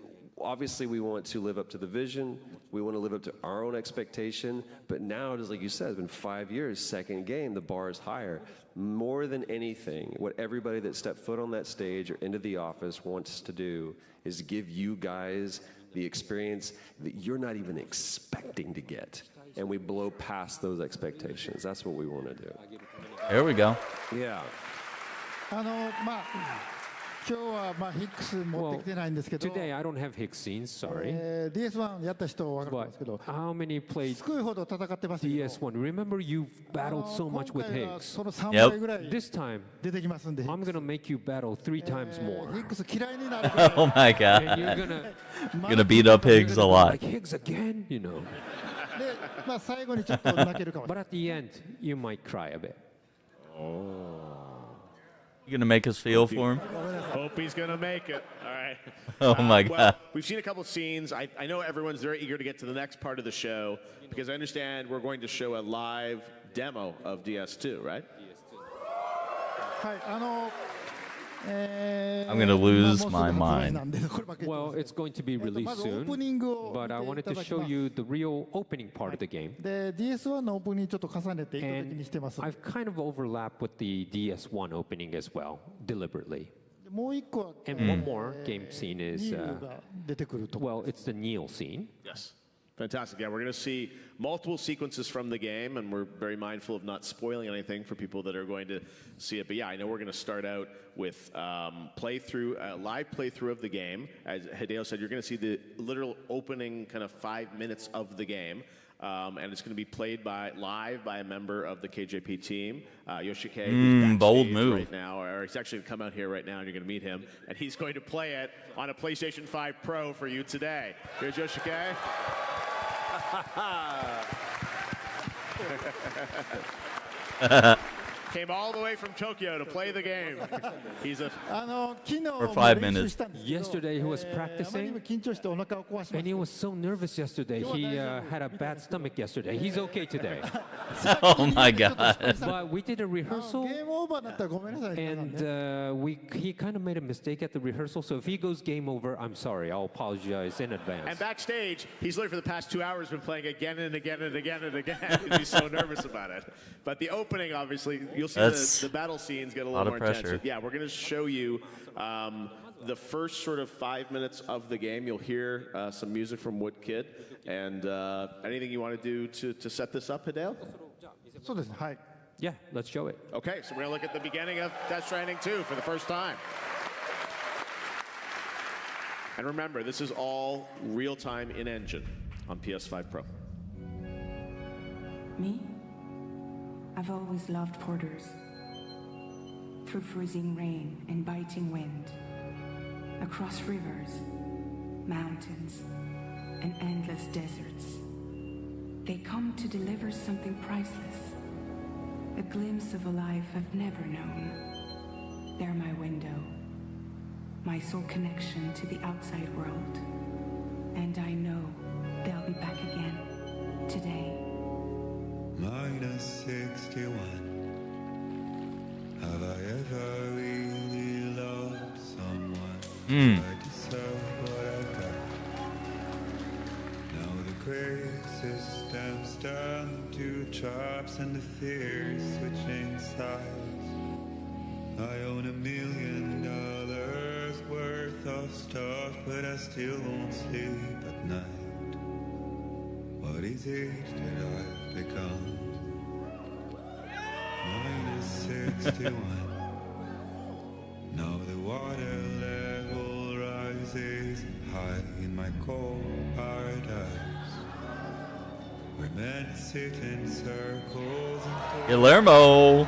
obviously we want to live up to the vision, we want to live up to our own expectation, but now, just like you said, it's been 5 years, second game, the bar is higher. More than anything, what everybody that stepped foot on that stage or into the office wants to do is give you guys the experience that you're not even expecting to get. And we blow past those expectations. That's what we want to do. There we go. Yeah. 今日はヒックス持ってきてないんですけど、 Today I don't have Higgs scenes, sorry. DS1 やった人は分かるんですけど、 How many played すごいほど戦ってますけど、 DS1? Remember you battled so much with 今回は Higgs. その3倍ぐらい This time 出てきますんで、 I'm gonna make you battle 3 times more. ヒックス嫌いになるから、 Oh my God. And you're Gonna beat up Higgs a lot. like Higgs again, you know. で、最後にちょっと泣けるかもしれ But ない。 at the end, you might cry a bit. You gonna make us feel for him? Hope he's going to make it. All right. Oh my Well, God. we've seen a couple scenes. I know everyone's very eager to get to the next part of the show because I understand we're going to show a live demo of DS2, right? はい、I'm gonna lose my mind. Well, it's going to be released soon, but I wanted to show you the real opening part of the game. で、DS1 のオープニングちょっと重ねて意図的にしてます。 I've kind of overlapped with the DS1 opening as well, deliberately. もう一個は、 And one more game scene is, ニールが出てくると。 well, it's the Neil scene. Yes. Fantastic. Yeah, we're going to see multiple sequences from the game, and we're very mindful of not spoiling anything for people that are going to see it. But yeah, I know we're going to start out with live playthrough of the game. As Hideo said, you're going to see the literal opening kind of 5 minutes of the game. And it's going to be played live by a member of the KJP team, Yoshike, who's bold backstage move. right now, or he's actually going to come out here right now, and you're going to meet him, and he's going to play it on a PlayStation 5 Pro for you today. Here's Yoshike. Came all the way from Tokyo to play the game. He's a... For 5 minutes. Yesterday he was practicing, and he was so nervous yesterday. He had a bad stomach yesterday. He's okay today. Oh my God. But we did a rehearsal, and he kind of made a mistake at the rehearsal. So if he goes game over, I'm sorry. I'll apologize in advance. And backstage, he's literally for the past 2 hours been playing again and again and again and again because he's so nervous about it. But the opening, obviously, you'll see the battle scenes get a little more intense. So, yeah, we're going to show you the first sort of 5 minutes of the game. You'll hear some music from Woodkid. And anything you want to do to set this up, Hideo? Yeah, let's show it. Okay, so we're going to look at the beginning of Death Stranding 2 for the first time. And remember, this is all real-time in-engine on PS5 Pro. Me? I've always loved porters. Through freezing rain and biting wind, across rivers, mountains, and endless deserts, they come to deliver something priceless, a glimpse of a life I've never known. They're my window, my sole connection to the outside world, and I know they'll be back again today. -61. Have I ever really loved someone? I deserve what I got. Now the crazy system's turned to traps and the fears switching sides. I own $1 million worth of stuff, but I still won't sleep at night. What is it that I've become? -61. Now the water level rises high in my cold paradise. Where men sit in circles and Guillermo.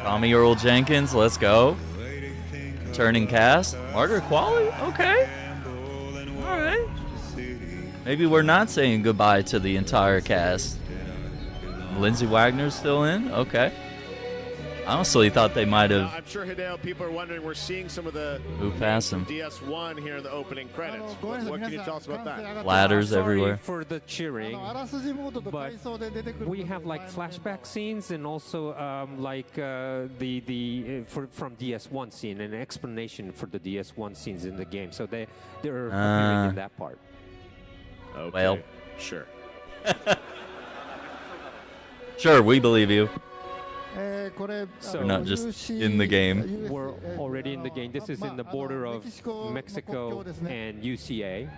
Tommy Earl Jenkins, let's go. Turning cast. Margaret Qualley? Okay. All right. Maybe we're not saying goodbye to the entire cast. Lindsay Wagner's still in? Okay. I honestly thought they might have. I'm sure, Hideo, people are wondering, we're seeing some of the moved past him. DS1 here in the opening credits. What can you tell us about that? Ladders everywhere. For the cheering, but we have like flashback scenes and also from DS1 scene, an explanation for the DS1 scenes in the game. So they're appearing in that part. Okay. Well, sure. Sure, we believe you. So we're not just in the game. We're already in the game. This is in the border of Mexico and UCA.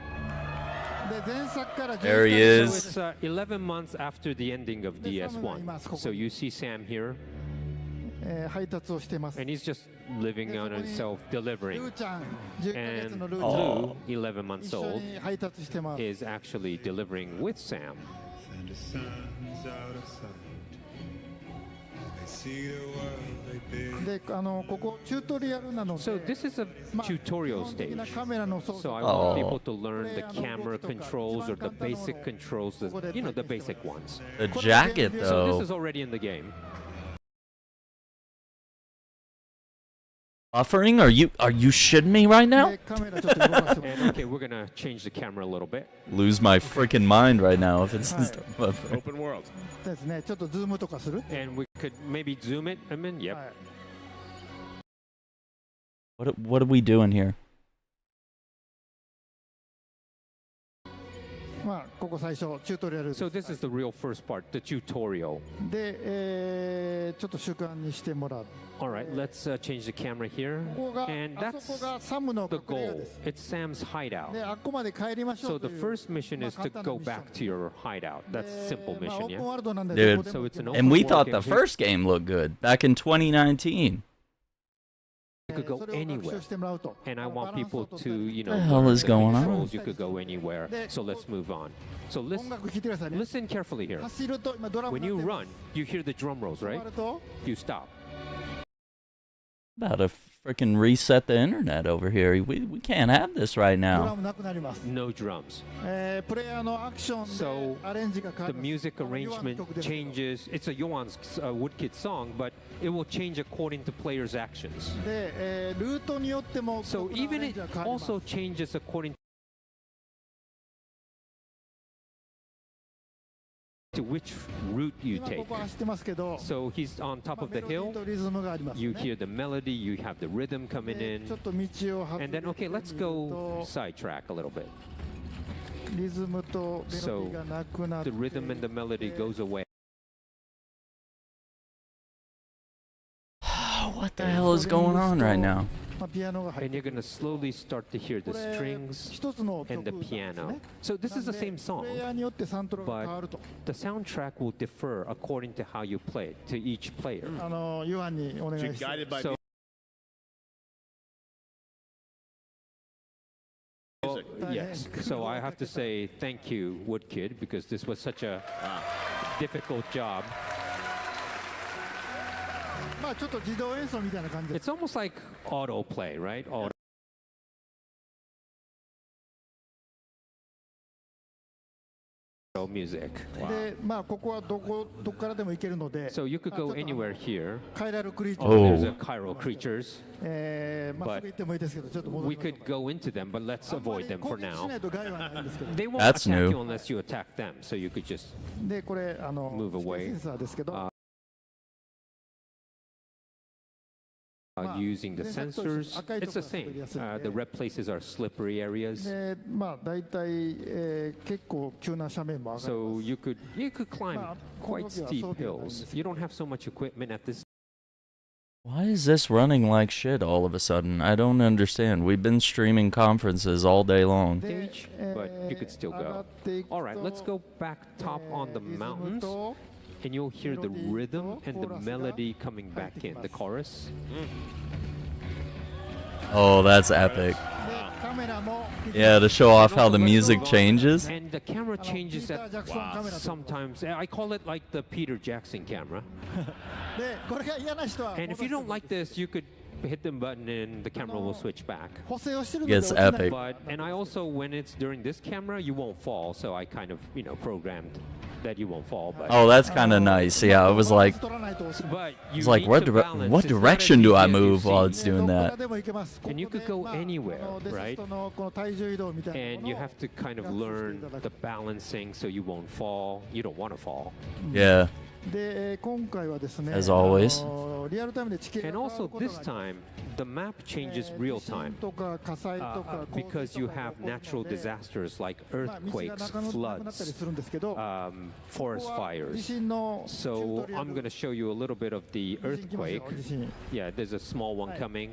There he is. So it's 11 months after the ending of DS1. So you see Sam here. And he's just living on himself, delivering. And Lou, 11 months old, is actually delivering with Sam. So this is a tutorial stage. So I want people to learn the camera controls or the basic controls, the basic ones. The jacket, though. So this is already in the game. Buffering? Are you shitting me right now? And okay, we're gonna change the camera a little bit. Lose my freaking mind right now if it's buffering. Open world. And we could maybe zoom it. I mean, yep. What are we doing here? So this is the real first part, the tutorial. All right, let's change the camera here. And that's the goal. It's Sam's hideout. So the first mission is to go back to your hideout. That's a simple mission, yeah? Dude, so it's an and we thought the first game looked good back in 2019. You could go anywhere, and I want people to, what the hell is going on? You could go anywhere. So let's move on. So listen carefully here. When you run, you hear the drum rolls, right? You stop. About a freaking reset the internet over here. We can't have this right ドラ now. ムなくなります。 No drums. プレイヤーのアクション So でアレンジが変わ the ります。 music ヨアンの arrangement 曲ですけど changes. It's a Yoan's Woodkid song, but it will change according to players' actions. で、ルートによっても So 曲のア even レンジ it が変わります。 also changes according to which route you 今こ take. こ走ってますけど、 So he's on top まあ of メ the ロディ hill. ーとリズムがあります You ね。 hear the melody, you have the rhythm coming で in. ちょっと道を外れ And then, て okay, let's みる go と sidetrack a little bit. リズムとメロディ So ーがなくなって、 the rhythm and the melody goes away. What the hell is going on right now? まあピアノが入っ And て you're going to slowly start to hear the これ strings 一つの曲 and the なんです piano. ね。 So this is the なんで same song, プレイヤーによってサントラが変わると。 the soundtrack will differ according to how you play it, to each player. ヨアンにお願い You're して。 guided by So, yes. So I have to say thank you, Woodkid, because this was such a difficult job. まあちょっと自動演奏みたいな感じです。 It's almost like autoplay, right? Auto music. で、まあここはどこからでも行けるので、 So you could まあちょ go っと anywhere here. カイラルクリーチャ Oh. ー、 There's a chiral creatures. まあすぐ行ってもいいですけど、ちょっと戻 We りましょ could go into them, but let's うか。あんまり avoid them 攻 for 撃し now. ないと害はないんですけど。 They won't That's attack new. you unless you attack them, so you could just で、これmove セ away. ンサーですけど、 Using the sensors. It's the same. The red places are slippery areas. で、まあ大体、結構急な斜面も上がり So ます。 you could climb Well, quite steep Soviet hills. times. You don't have so much equipment at this. Why is this running like shit all of a sudden? I don't understand. We've been streaming conferences all day long. で stage, but you could still 上が go. っていくと All right, let's go back top on the リズム mountains, と and you'll hear the rhythm and the chorus が melody coming back in, the 入ってきます。 chorus. Oh, that's epic. でカメラも Yeah, to show off how the music changes. And the camera changes Peter at Jackson camera と sometimes. I call it like the Peter Jackson camera. でこれが嫌な人は And if you don't like this, you could hit the button and the camera will switch back. 補正をしてるので Gets 落ちない epic. But and I also, when it's during this camera, you won't fall. So I kind of, programmed that you won't fall. But Oh, that's kind of nice. Yeah, it was like, 取らないと落ちない but you it's like need what to balance. what It's not direction as do easy I as you move while see. it's で doing どこから that? でも行けます And you ここで could go まあ anywhere, デス right? ストのこの体重移動みたいな And も you のを have to kind of 学習してい learn ただく the balancing so you won't fall. You don't want to fall. Yeah. で、今回はですね As always. リアルタイムで地形が And 変わる also ことが this time, the map changes 地 real 震 time とか火災とか洪水 because と you かが have 起こる natural ので disasters like まあ道が earthquakes, なくなったり floods, するんですけど、 forest ここは地 fires. 震のチュー So トリア I'm ル going to show you a little bit of the 地震来ますよ earthquake. 地震 Yeah, there's a small one Right. coming.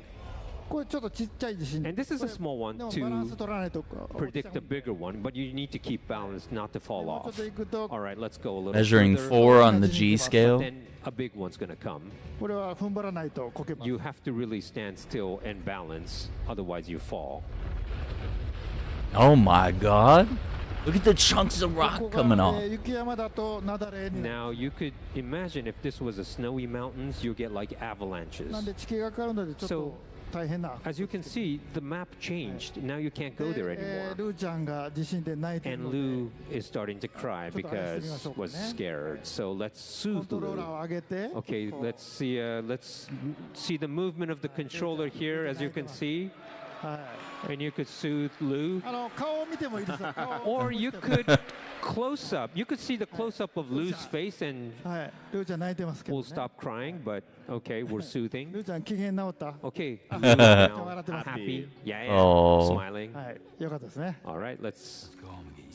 これちょっとちっちゃい地震 And this is a small one でもバランス to 取らないと predict a bigger one, but you need to keep balance not to fall もうちょっ off. と行くと All right, let's go a little Measuring further. 4 on the G scale. Then a big one's going to come. これは踏ん張らないとこけます You have to really stand still and balance, otherwise you fall. Oh my god. Look at the chunks of こ rock こ coming が off. 雪山だと雪崩になる Now you could imagine if this was a snowy mountains, you get like なん avalanches. で地形が変わるのでちょっ So と大変な as you can see, the map changed. Now you can't go there で anymore. ルーちゃんが地震で泣いてる And ので Lou is starting to cry because was scared. So let's コン soothe トローラー Lou. を上げて Okay, こう let's see the movement of the controller here, as you can see, はい and you could soothe Lou. 顔を見てもいいですよ顔を Or you could close up. You could see the close up of Lou's face, and はいルーちゃん泣いてますけど we'll ね stop crying. But okay, we're ル soothing. ーちゃん機嫌直った Okay, Lou 笑 now ってます happy. Yeah, Oh. smiling. はいよかったですね All right, let's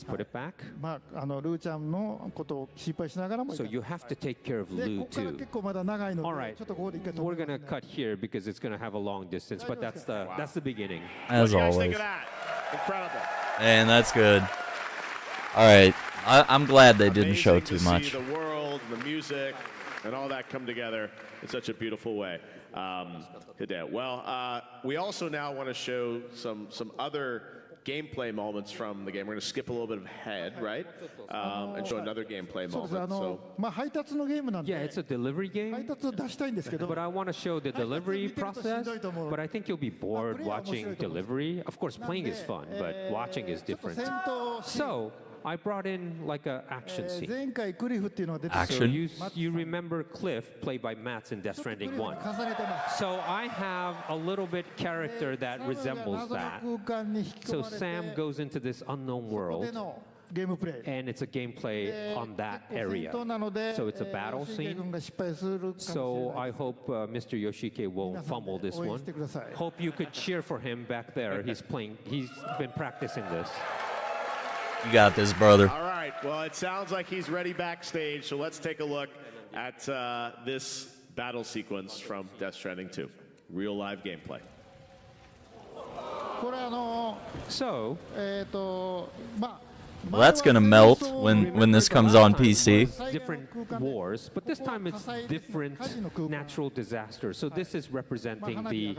put it back. まあルーちゃんのことを心配しながらも So you have to take care of で Lou ここから too. 結構まだ長いの All で right. ちょっとここで一回止 We're め gonna ますね cut here because it's gonna have a long distance, but that's the beginning. As What do you guys always. think of that? Incredible. And that's good. All right. I'm glad they didn't show Amazing too to much. see the world, the music, and all that come together in such a beautiful way. Hideo. Well, we also now want to show some other gameplay moments from the game. We're going to skip a little bit ahead, right? And show another gameplay そうです。 moment. So まあ配達のゲームなんで、 Yeah, it's a delivery 配 game, 達を出したいんですけど、 but I want to show the delivery process. But I think you'll be bored watching delivery. Of course, playing is fun, but watching is ちょっと different. 戦闘シーン So I brought in like a action scene. 前回クリフっていうのが出て Action? So you remember Cliff, played by Mats in Death クリ Stranding フに 1. 重ねてます。 So I have a little bit character that サムが resembles 謎の that. 空間に引き込 So まれて、 Sam goes into this unknown ここ world, でのゲームプレイ。 and it's a gameplay on that 結構 area. 戦闘なので、 So it's a battle 吉池君 scene. が失敗するかもしれ So ない I hope Mr. Yoshike won't fumble this 応援 one. してください。 Hope you could cheer for him back there. He's been practicing this. You got this, brother. all right, well, it sounds like he's ready backstage. So let's take a look at this battle sequence from Death Stranding 2. Real live gameplay. これSo まあ Well, that's gonna melt when this comes on PC. different wars, but this time it's different natural disasters. So this is representing the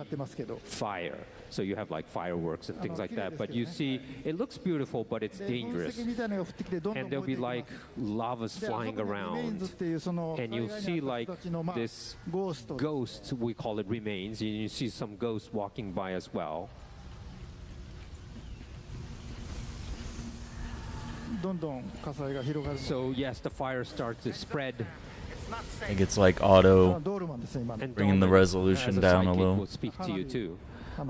fire. So you have like fireworks and things like that. But you see, it looks beautiful, but it's dangerous. And there'll be like lavas flying around. And you'll see like this ghost, we call it remains. And you see some ghosts walking by as well. どんどん火災が広がる。 So yes, the fire starts to spread. I think it's like auto ドールマンですね今。 And bringing the Dorman, resolution as a down a sidekick, little. will speak to you too.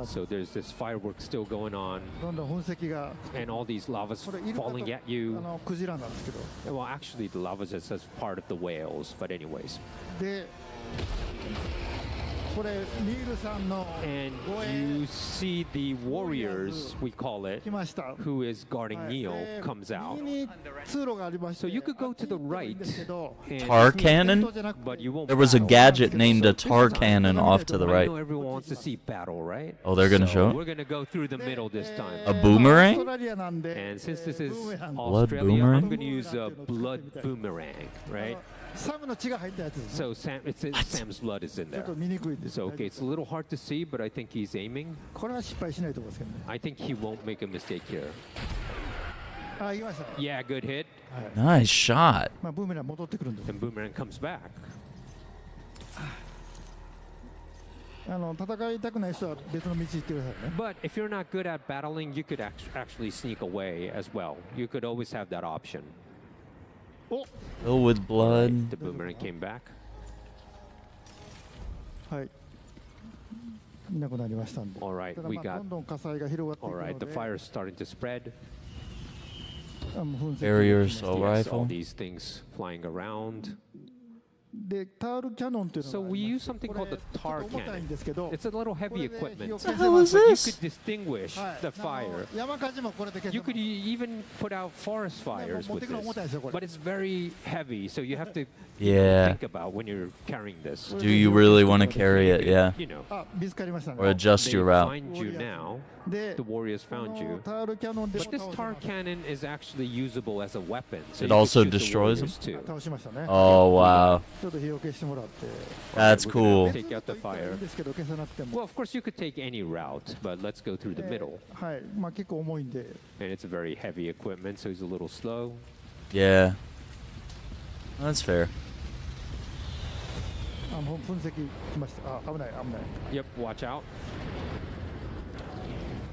So there's this fireworks still going on, どんどん噴石が and all these lavas これイルカと falling at you. クジラなんですけど。 Well, actually, the lavas is as part of the whales, but anyways. で、これニールさんの And 護衛 you see the warriors, we call it, 来ました。 who is guarding はい Neil, で comes out. 右に通路がありまして So you could go to the right ですけど and Tar sneak, cannon? but you won't There was a battle. gadget named a tar cannon off to the I right. know everyone wants to see battle, right? Oh, they're gonna So show it? We're gonna go through the middle this time. A boomerang? オーストラリアなんで And since this is ブーメラン Blood Australia, boomerang? I'm gonna use a blood boomerang, right? サムの血が入ったやつですね。 So Sam's blood is in ちょっ there. と見にくいです。 So okay, it's a little hard to see, but I think he's aiming. これは失敗しないと思いますけどね。 I think he won't make a mistake here. あ、行きました。 Yeah, good hit. Nice shot. まあブーメラン戻ってくるんです。 And boomerang comes back. 戦いたくない人は別の道行ってくださいね。 But if you're not good at battling, you could actually sneak away as well. You could always have that option. お、 Filled with blood. The boomerang came back. はい。いなくなりましたんで。 All right, ただ we まあ got. どんどん火災が広がってい All く right, の the で、 fire's starting to spread. 噴石 Barrier assault Yes, all rifle. these things flying around. でタールキャノンというの So があ we りま use して、 something これ called the ちょっと tar 重たいん cannon. ですけど、 It's a little こ heavy れで火を equipment. 消せ hell ま is す。 You this? could distinguish はい the fire. 山火事もこれで消せ You ます。 could even put out forest fires with this. But it's very heavy, so you have to Yeah. think about when you're carrying this. Do you really want to carry it? Yeah. You know, あ、見つかりましたね。 Or adjust they your route. find you now. で The、warriors こ found の you. タールキャノンで But this 倒せ tar ます cannon is actually usable as a weapon. So It you could also shoot the destroys warriors too. 倒しましたね。 Oh, wow. ちょっと火を消してもらって。 That's We're cool. gonna take out the いい fire. んですけど消さなくても。 Well, of course, you could take any route, but let's go through the middle. はい、まあ結構重いんで、 And it's a very heavy equipment, so he's a little slow. Yeah. That's fair. 噴石来ました。あ、危ない危ない。 Yep, watch out.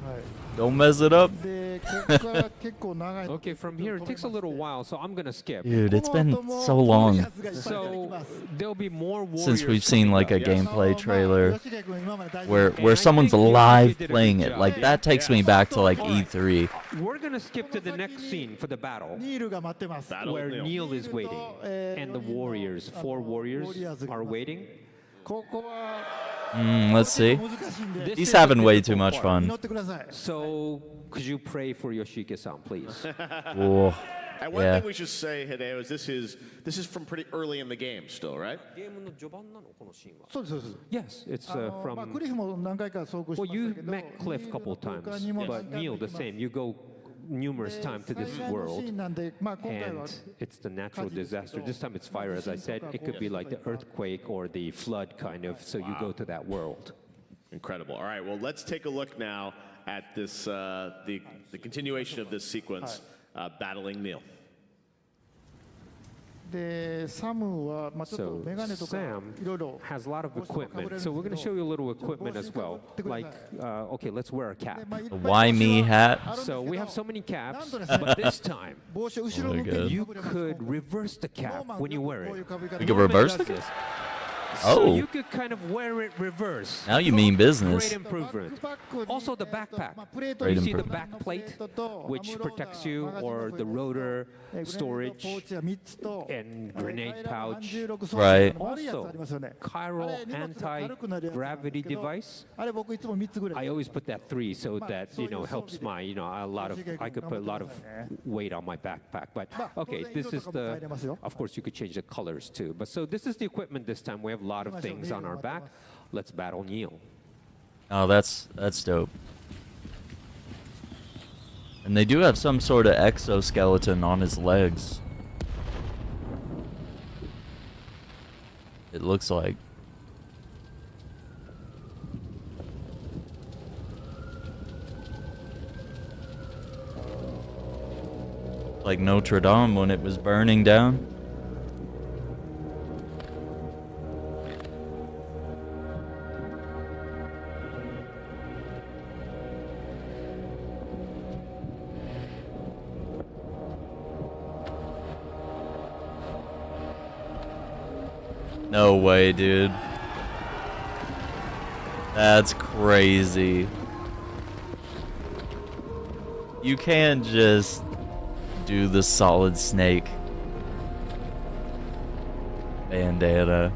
はい。 Don't mess it up. で、ここから結構長い。 Okay, from here, it takes a little while, so I'm gonna skip. Dude, it's been so long So there'll be more warriors since we've seen like a coming up. gameplay trailer 吉家君今まで大丈夫 where and I someone's think you live did a playing good it. job. Like that takes me back to like E3. We're gonna skip to the next scene for the battle, ニールが待ってます。 where Neil is waiting, えー and the warriors, 4 warriors, are waiting. ここは Let's see. 難しいんで、 This He's is the having way too difficult much part. fun. 祈ってください。 So could you pray for Yoshike-san, please? Whoa. And one Yeah. thing we should say, Hideo, is this is from pretty early in the game still, right? そうですそうです。 Yes, it's まあ from. クリフも何回か遭遇し Well, ました you けど、 met Cliff a couple 他 times, にも but Neil the same. You go numerous で times to 最 this 大のシ world, ーンなんで、まあ今回 and は it's the natural disaster. This time it's fire, as I said. It could be like the earthquake or the flood, kind of. So you go to that world. Incredible. All right, well, let's take a look now at this the continuation of this sequence, battling Neil. でサムはちょっと So メガネとか Sam いろいろ has a lot of equipment. So we're going to show you a little equipment as well. Like, okay, let's wear a cap. The why me hat. So we have so many caps, but this time 帽子を後ろ向け Really に you かぶれます could reverse the cap when you wear こういう it. かぶり方 We could reverse the Does cap? this. Oh. So you could kind of wear it reverse. Now you mean business. Great improvement. Also the backpack. Great You see the improvement. back plate, which protects you, or the rotor storage ポーチが3つと and grenade pouch. Right. 丸いやつありますよね Chiral あれ荷物が軽くなるやつなんですけ anti-gravity ど device. あれ僕いつも3つぐらい I always put that 3 so that helps my a lot of I could put a lot of weight on my backpack. But okay, this is the of course you could change the colors too. But so this is the equipment this time. We have a lot of things on our back. Let's battle Neil. Oh, that's dope. And they do have some sort of exoskeleton on his legs. It looks like. Like Notre Dame when it was burning down. No way, dude. That's crazy. You can't just do the Solid Snake bandana.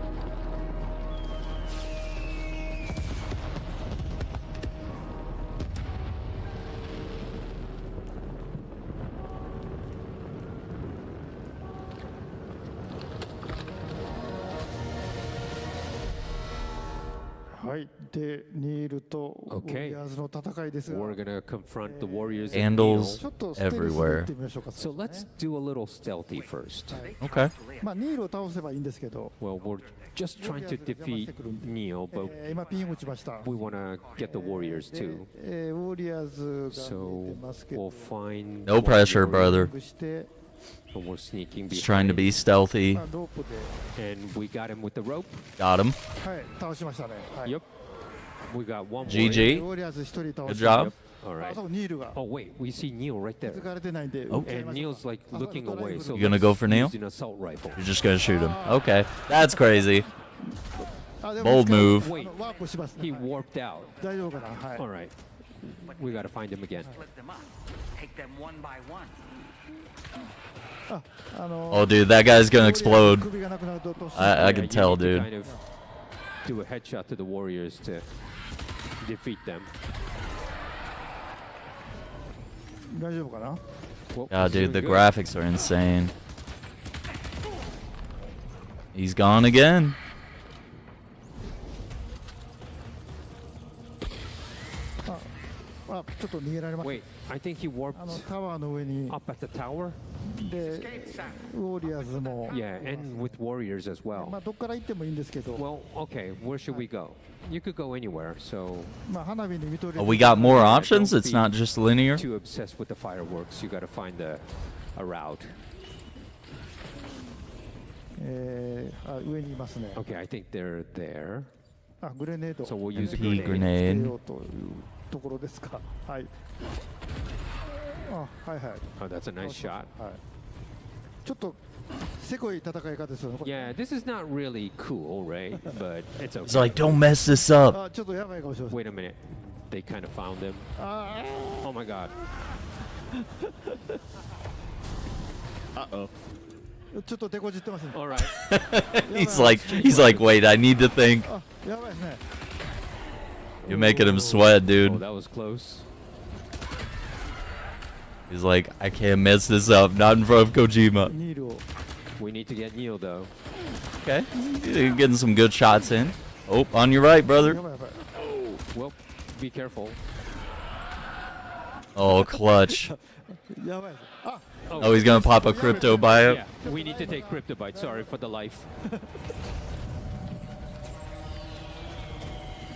Okay. We're gonna confront the warriors. Candles of Neil. everywhere. So let's do a little stealthy first. Okay. まあニールを倒せばいいんですけど Well, we're just trying to defeat Neil, but 今ピン打ちました we wanna get the warriors too. ウォリアーズが So 出てますけ we'll ど find No pressure, warrior, brother. して but we're sneaking Just trying to behind, be stealthy. まあロープで and we got him with the rope. Got him. はい倒しましたねはい Yep. We got one GG. ウォリアーズ一人倒 Good して job. All あ right. そうニールが Oh wait, we see Neil right 気 there. づかれてないんで Oh. 受け And ましょう Neil's like あ looking ドライ away. ブ So You gonna let's go for Neil? use an assault rifle. You're just gonna shoot him. Okay. That's crazy. あでも Bold 使う move. あのワープしますね He はい warped out. 大丈夫かなはい All right. We gotta find him again. Split them up. Take them one by one. ああの Oh, dude, that guy's gonna explode. 首がなくなるとどうしよう I can you tell, need to dude. kind of do a headshot to the warriors to defeat them. 大丈夫かな Well, Yeah, he's dude, doing the good. graphics are insane. He's gone again. あちょっと逃げられまし Wait, I think he た warped あのタワーの上に up at the tower. でウォリアーズも Yeah, and with warriors as ま well. あどっから行ってもいいんですけど Well, okay, where should we go? You could go anywhere, so まあ花火に見とれ Oh, we got more options? It's not just linear? too obsessed with the fireworks. You gotta find a route. あ上にいますね Okay, I think they're there. あグレネード So we'll use a MP grenade. grenade. つけようというところですかはいあはいはい Oh, that's a nice shot. はいちょっとせこい戦い方ですよねこれ Yeah, this is not really cool, right? But it's He's okay. like, don't mess this up. あちょっとやばいかもしれません Wait a minute. They kind of found him. あ Oh my god. Uh-oh. ちょっと手こじってますね All right. he's like, wait, I need to think. あやばいですね You're making him sweat, Oh, dude. that was close. He's like, I can't mess this up. Not in front of Kojima. ニールを We need to get Neil though. Okay. You're getting some good shots in. Oh, on your right, や brother. ばいやばい Well, be careful. Oh, clutch. やばいですあ Oh, he's gonna pop a crypto bio. Yeah, we need to take Cryptobite. Sorry for the life.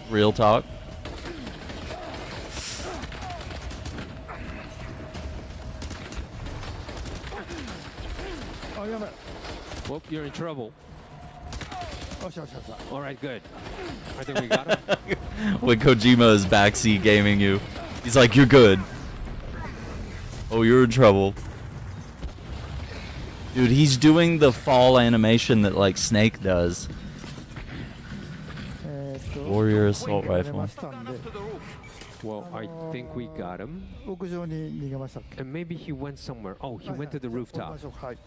Real talk. あ、やばい。 Well, you're in trouble. よしよしよし。 All right, good. I think we got him. When Kojima is backseat gaming you, he's like, "You're good." Oh, you're in trouble. Dude, he's doing the fall animation that like Snake does. Warrior assault rifle. Well, I think we got him. 屋上に逃げましたっけ。 And maybe he went somewhere. Oh, he went to the rooftop. はい。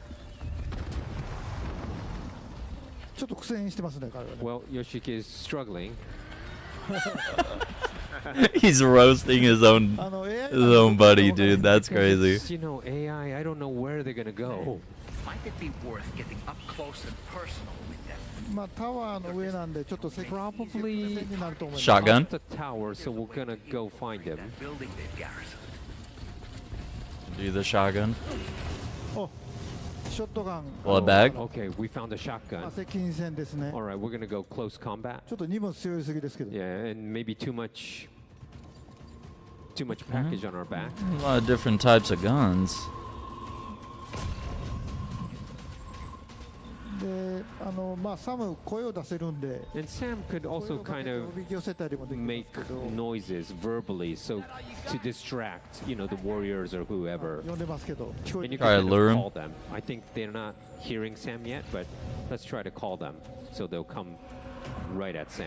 ちょっと苦戦してますね、彼はね。 Well, Yoshiki is struggling. He's roasting his own buddy, dude. That's crazy. You know, AI, I don't know where they're gonna go. Might it be worth getting up close and personal with them? まあタワーの上なんでちょっと接近 Probably になると思います。 Shotgun? Off the tower, so we're gonna go find him. That building they've garrisoned. Do the shotgun. お、ショットガン。 Blood bag. Okay, we found a まあ shotgun. 接近戦ですね。 All right, we're gonna go close combat. ちょっと荷物強いすぎですけど。 Yeah, and maybe too much package on our back. A lot of different types of guns. で、まあサム声を出せるんで。 And Sam could also kind of おびき寄せたりもできま make すけど。 noises verbally, so to distract, you know, the warriors or whoever. 呼んでますけど。聞こえ And you て can Try to kind lure of him. call them. I think they're not hearing Sam yet, but let's try to call them so they'll come right at Sam.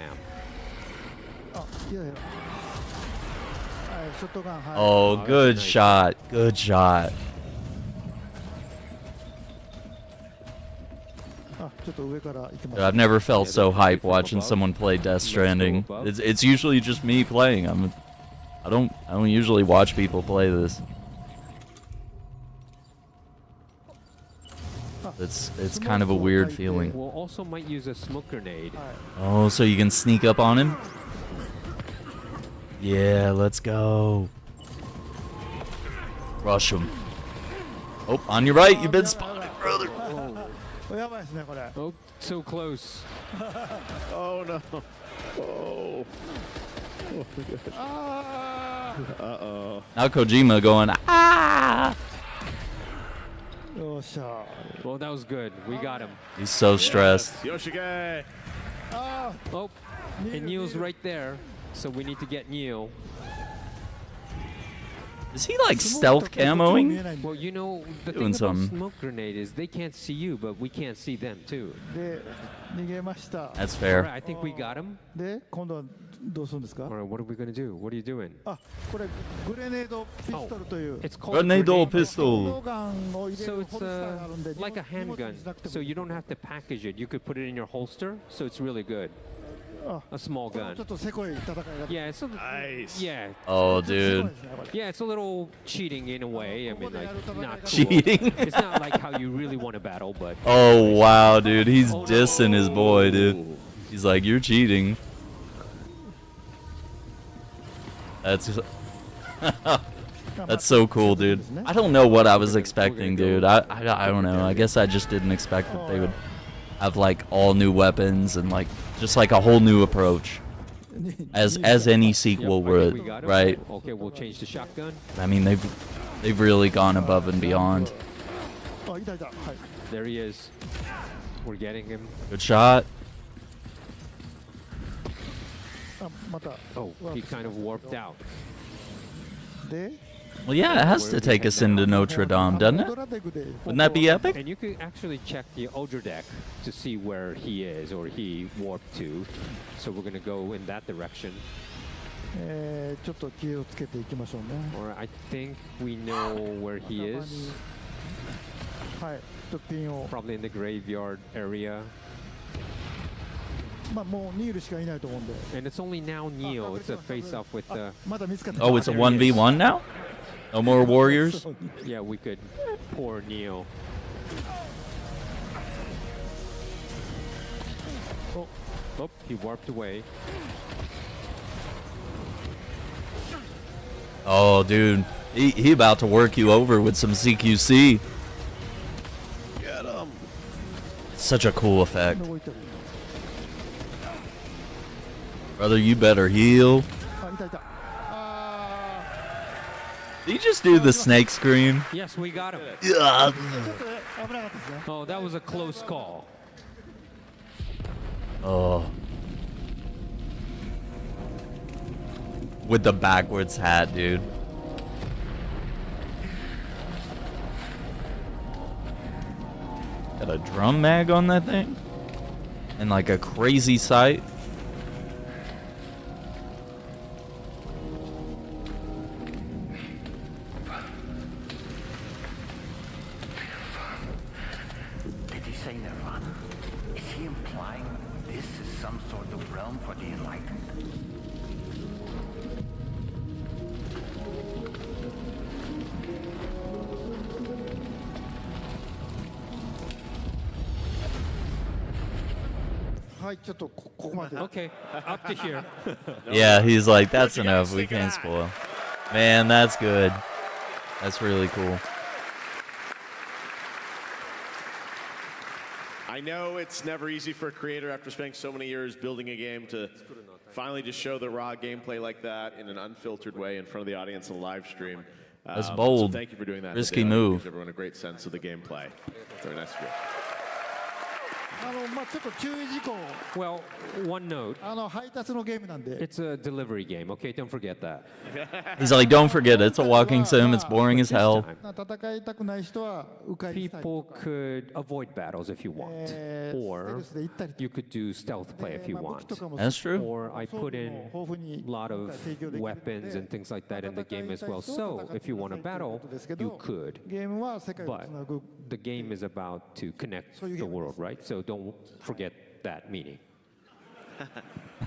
あ、いやいや。はい、ショットガン、はい。 Oh, that's good nice. shot. Good shot. あ、ちょっと上から行きま Dude, す。 I've never felt so Yeah, hype from watching above. someone play Death Stranding. above. It's usually just me playing. I don't usually watch people play this. It's kind of a weird feeling. We'll also might use a smoke grenade. Oh, so you can sneak up on him? Yeah, let's go. Rush him. Oh, on your right, you've been spotted, brother. やばいですね、これ。 Oh, so close. Oh no. Oh. Uh-oh. Now Kojima going, ah! よっしゃ。 Well, that was good. We got him. He's so stressed. Yoshige. あ Oh, and Neil's right there, so we need to get Neil. Is he like stealth camoing? Well, you know, the Doing thing about something. smoke grenade is they can't see you, but we can't see them too. で、逃げました。 That's All right, fair. I think we got him. で、今度はどうするんですか All right, what are we gonna do? What are you doing? あ、これグレネードピストルという。 It's called Grenade grenade. pistol. ガンを入れ So る it's ホルスターがあるんで、 like a 荷物 handgun, にしなくても so you don't have to package it. You could put it in your holster, so it's really good. あ、 A small ちょ gun. っとせこい戦いが。 Yeah, it's a, Nice. yeah, Oh, すごい dude. ですね、これ。 yeah, it's a little cheating in a way. I mean, like not cool. Cheating? It's not like how you really want to battle, but Oh, wow, dude. He's dissing his boy, dude. He's like, you're cheating. That's... That's so cool, dude. I don't know what I was expecting, dude. I don't know. I guess I just didn't expect that they would have like all new weapons and like just like a whole new approach, as any sequel Yep, I think we would, got him. right? Okay, we'll change the shotgun. I mean, they've really gone above and beyond. あ、いたいた。はい。 There he is. We're getting him. Good shot. あ、また。 Oh, he kind of warped out. で、 Well, yeah, it has to take us into Notre Dame, doesn't ド it? ラデグで。 Wouldn't that be epic? And you could actually check the Odor deck to see where he is or he warped to. So we're gonna go in that direction. ちょっと気をつけていきましょうね。 Or I think we know where he is. はい。ちょっとピンを。 Probably in the graveyard area. まあもうニールしかいないと思うんで。 And it's only now Neo. It's a face-off with the. まだ見つかった。 Oh, it's a 1v1 now? No more warriors? Yeah, we could pour Neo. Oh, he warped away. Oh, dude. He about to work you over with some CQC. Get him. It's such a cool effect. 動いてる。 Brother, you better heal. あ、いたいた。あ Did you just do the snake scream? Yes, we got him. Oh, that was a close call. Oh. With the backwards hat, dude. Got a drum mag on that thing? And like a crazy sight. Did he say Nirvana? Is he implying this is some sort of realm for the enlightened? Okay, up to here. Yeah, he's like, that's enough. We can't spoil. Man, that's good. That's really cool. I know it's never easy for a creator after spending so many years building a game to finally just show the raw gameplay like that in an unfiltered way in front of the audience on a live stream. That's bold. So thank you for doing that. Risky today. move. Gives everyone a great sense of the gameplay. Very nice of you. Well, one note. 配達のゲームなんで It's a delivery game, okay? Don't forget that. He's like, don't forget, it's a walking sim. It's boring as hell. 戦いたくない人は迂回したり People could avoid battles if you want, or you could do stealth play if you want. That's true. Or I put in a lot of weapons and things like that in the game as well. So if you want to battle, you could. ゲームは世界を But つなぐ the game is about to connect the world, right? So don't forget that meaning.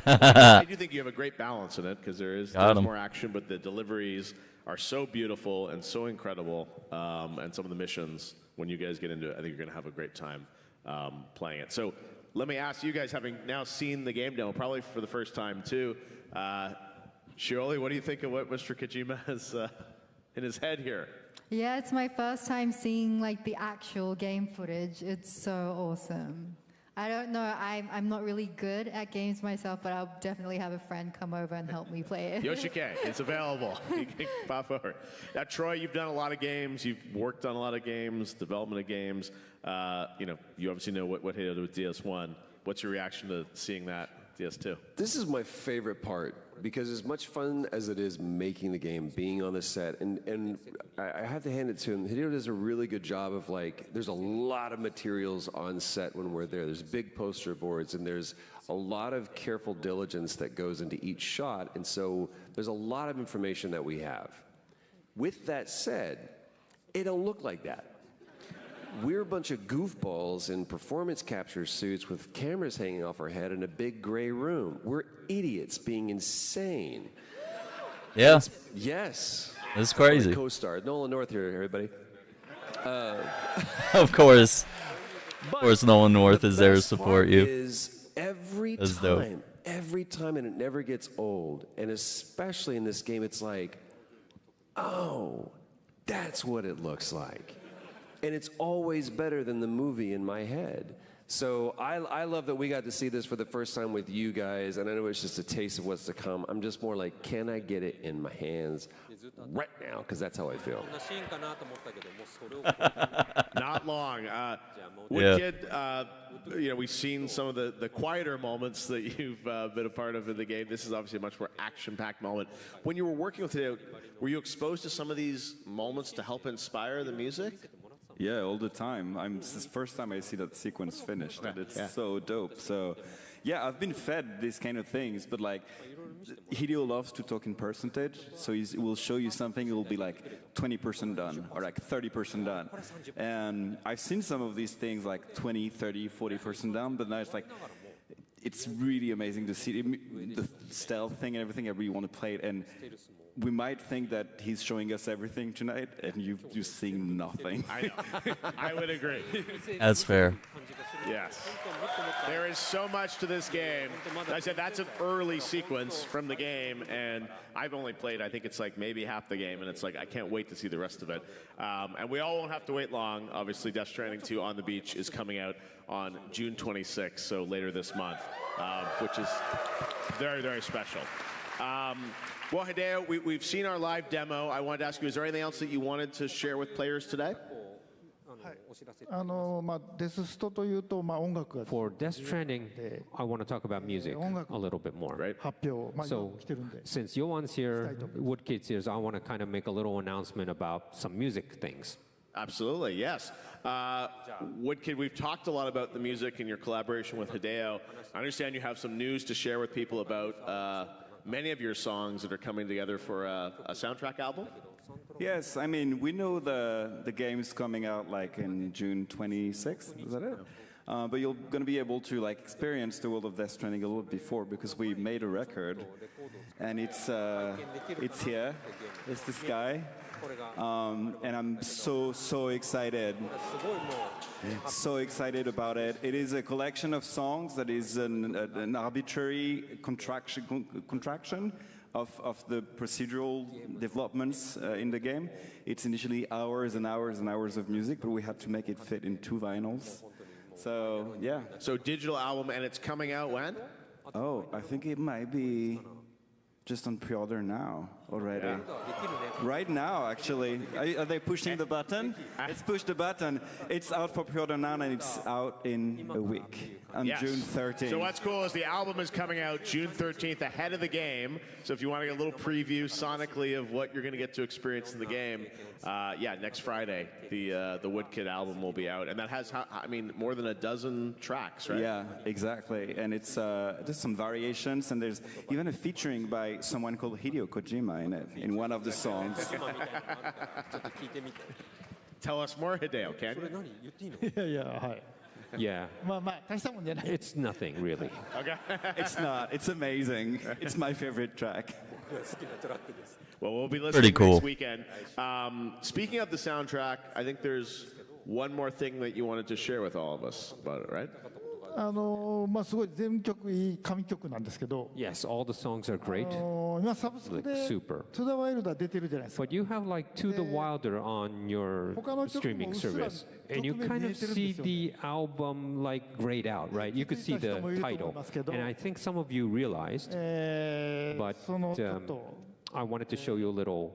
I do think you have a great balance in it because there's Got 'em. more action, but the deliveries are so beautiful and so incredible. And some of the missions, when you guys get into it, I think you're going to have a great time playing it. So let me ask you guys, having now seen the game demo, probably for the first time too, Shioli, what do you think of what Mr. Kojima has in his head here? Yeah, it's my first time seeing like the actual game footage. It's so awesome. I don't know, I'm not really good at games myself, but I'll definitely have a friend come over and help me play it. Yoshike, it's available. You can pop over. Now, Troy, you've done a lot of games. You've worked on a lot of games, development of games. You obviously know what Hideo did with DS1. What's your reaction to seeing that DS2? This is my favorite part because as much fun as it is making the game, being on the set, and I have to hand it to him, Hideo does a really good job of like, there's a lot of materials on set when we're there. There's big poster boards and there's a lot of careful diligence that goes into each shot, and so there's a lot of information that we have. With that said, it don't look like that. We're a bunch of goofballs in performance capture suits with cameras hanging off our head in a big gray room. We're idiots being insane. Yeah. Yes. It's crazy. Co-star Nolan North here, everybody. Of course. Of course, Nolan North is there to support you. Is every That's dope. time, and it never gets old. And especially in this game, it's like, oh, that's what it looks like. And it's always better than the movie in my head. So I love that we got to see this for the first time with you guys, and I know it's just a taste of what's to come. I'm just more like, can I get it in my hands right now? Because that's how I feel. Not long. Yeah. Kid, we've seen some of the quieter moments that you've been a part of in the game. This is obviously a much more action-packed moment. When you were working with Hideo, were you exposed to some of these moments to help inspire the music? Yeah, all the time. This is the first time I see that sequence finished, and it's so dope. So, yeah, I've been fed these kind of things, but like, Hideo loves to talk in percentage, so he will show you something, it will be like 20% done, or like 30% done. And I've seen some of these things like 20, 30, 40% done, but now it's like, it's really amazing to see the stealth thing and everything. I really want to play it, and we might think that he's showing us everything tonight, and you've seen nothing. I know. I would agree. That's fair. Yes. There is so much to this game. I said that's an early sequence from the game, and I've only played, I think it's like maybe half the game, and it's like I can't wait to see the rest of it. And we all won't have to wait long. Obviously, Death Stranding 2 on the Beach is coming out on June 26th, so later this month, which is very, very special. Well, Hideo, we've seen our live demo. I wanted to ask you, is there anything else that you wanted to share with players today? デスストというと、音楽が For Death Stranding, I want to talk about music a little bit more. 発表、So, 来てるんで。 since Yoan's here, Woodkid's here, so I want to kind of make a little announcement about some music things. Absolutely, yes. Woodkid, we've talked a lot about the music and your collaboration with Hideo. I understand you have some news to share with people about many of your songs that are coming together for a soundtrack album. Yes, I mean, we know the game's coming out like in June 26th, is that it? But you're going to be able to like experience the world of Death Stranding a little bit before because we made a record, and it's here. It's this guy, and I'm so excited. So excited about it. It is a collection of songs that is an arbitrary contraction of the procedural developments in the game. It's initially hours and hours and hours of music, but we had to make it fit in 2 vinyls. So, yeah. So digital album, and it's coming out when? Oh, I think it might be just on pre-order now already. Yeah. Right now, actually. Are they pushing the button? Let's push the button. It's out for pre-order now, and it's out in a week, on June 13th. So what's cool is the album is coming out June 13th ahead of the game. So if you want to get a little preview sonically of what you're going to get to experience in the game, next Friday, the Woodkid album will be out. And that has, I mean, more than a dozen tracks, right? Yeah, exactly. And it's there's some variations, and there's even a featuring by someone called Hideo Kojima in it, in one of the songs. Tell us more, Hideo, can you? Yeah. 大したもんじゃない。 It's nothing, really. Okay. It's not. It's amazing. It's my favorite track. Well, we'll be listening Pretty cool. next weekend. Speaking of the soundtrack, I think there's one more thing that you wanted to share with all of us about it, right? すごい全曲いい神曲なんですけど、 Yes, all the songs are great. 今サブスクで Super. To the Wild 出てるじゃないですか。 But you have like To the Wilder on your streaming service, and you kind of see the album like grayed out, right? You could see the title, and I think some of you realized, but I wanted to show you a little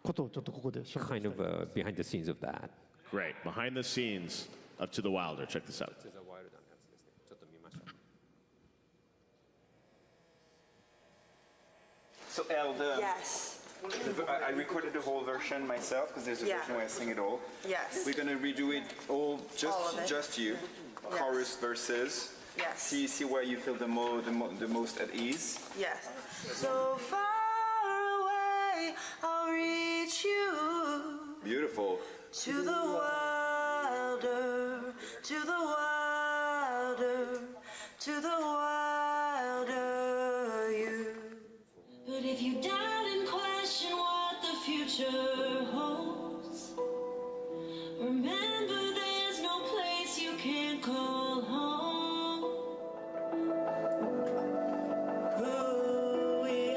kind of behind the scenes of that. Great. Behind the scenes of To the Wilder. Check this out. So, Elle, I recorded the whole version myself because there's a version where I sing it all. Yes. We're gonna redo it all, just you, chorus verses. Yes. See where you feel the most at ease. Yes. So far away, I'll reach you. Beautiful. To the wilder, to the wilder, to the wilder you. But if you doubt and question what the future holds, remember there's no place you can call home. Who we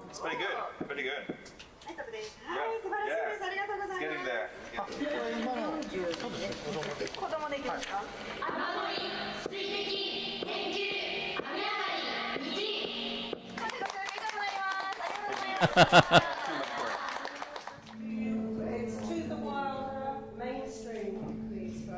It's pretty good. Pretty good. It's getting there. 子供できますか? It's To the Wilder mainstream, please.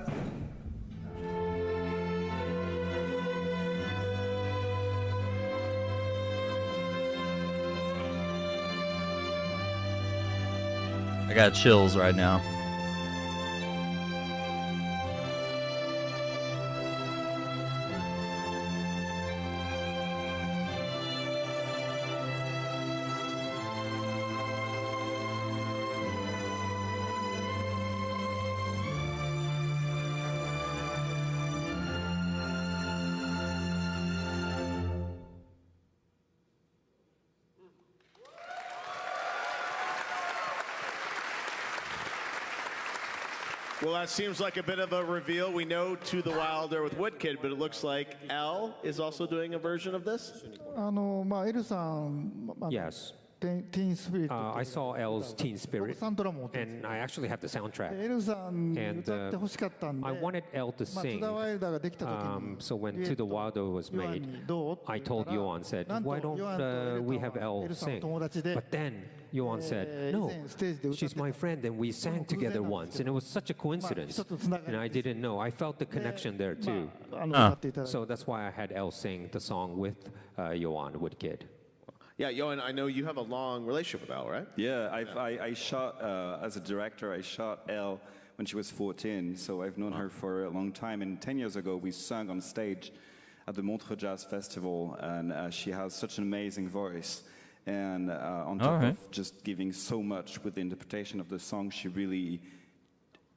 I got chills right now. Well, that seems like a bit of a reveal. We know To the Wilder with Woodkid, but it looks like Elle is also doing a version of this? エルさん、Yes. Teen Spirit. I saw L's Teen Spirit, サントラも持ってるんです and I actually have the soundtrack. エルさんに And 歌ってほしかったんで、 I wanted L to まあ、トゥ sing. ダワイルダーができた時に、 So when To the Wilder was ヨアン made, にどうって I 言った told ら Yoan, said, なんと why don't ヨアンとエル we タ have は L エルさんの sing? 友達で、 But then Yoan said, no, 以前ステージで歌って she's my friend, and we sang together once, and it was such a coincidence. And I didn't know. I felt the connection there too. あの歌っていただいて So that's why I had L sing the song with Yoan Woodkid. Yeah, Johan, I know you have a long relationship with Elle, right? Yeah, I shot, as a director, I shot Elle when she was 14, so I've known her for a long time. And 10 years ago, we sang on stage at the Montreux Jazz Festival, and she has such an amazing voice. And on top of just giving so much with the interpretation of the song, she really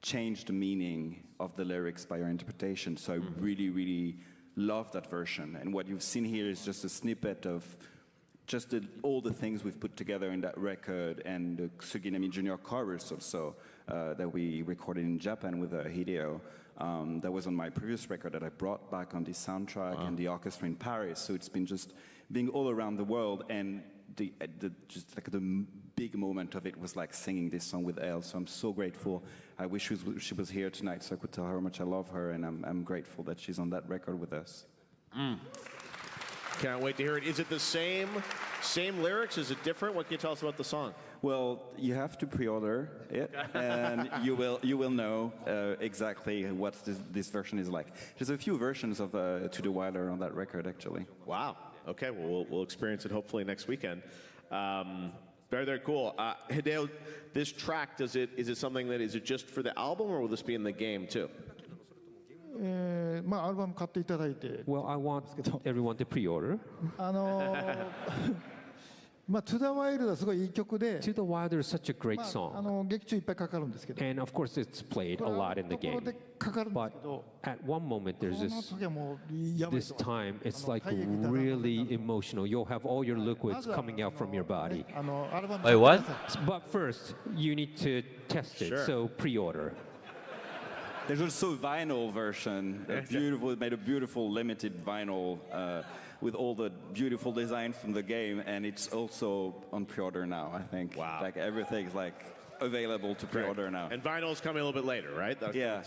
changed the meaning of the lyrics by her interpretation. So I really, really love that version. And what you've seen here is just a snippet of just all the things we've put together in that record, and the Suginami Junior chorus also that we recorded in Japan with Hideo. That was on my previous record that I brought back on the soundtrack and the orchestra in Paris. So it's been just being all around the world, and the big moment of it was like singing this song with Elle. So I'm so grateful. I wish she was here tonight so I could tell her how much I love her, and I'm grateful that she's on that record with us. Can't wait to hear it. Is it the same lyrics? Is it different? What can you tell us about the song? Well, you have to pre-order it, and you will know exactly what this version is like. There's a few versions of To the Wilder on that record, actually. Wow. Okay, well, we'll experience it hopefully next weekend. Very, very cool. Hideo, this track, is it something that, is it just for the album, or will this be in the game too? まあアルバム買っていただいて Well, I want everyone to pre-order. まあ To the Wild はすごいいい曲で To the Wilder is such a great まあ song. 劇中いっぱいかかるんですけど And of course, it's played a lot in the ところ game. でかかるんです But けど at one moment, there's この this 時はもうやばい this time. It's like really emotional. You'll have all your liquids coming out from your body. アルバム Wait, what? But first, you need to test it. Sure. So pre-order. There's also a vinyl version, made a beautiful limited vinyl with all the beautiful design from the game, and it's also on pre-order now, I think. Wow. Like everything's like available to pre-order now. And vinyl's coming a little bit later, right? Yeah.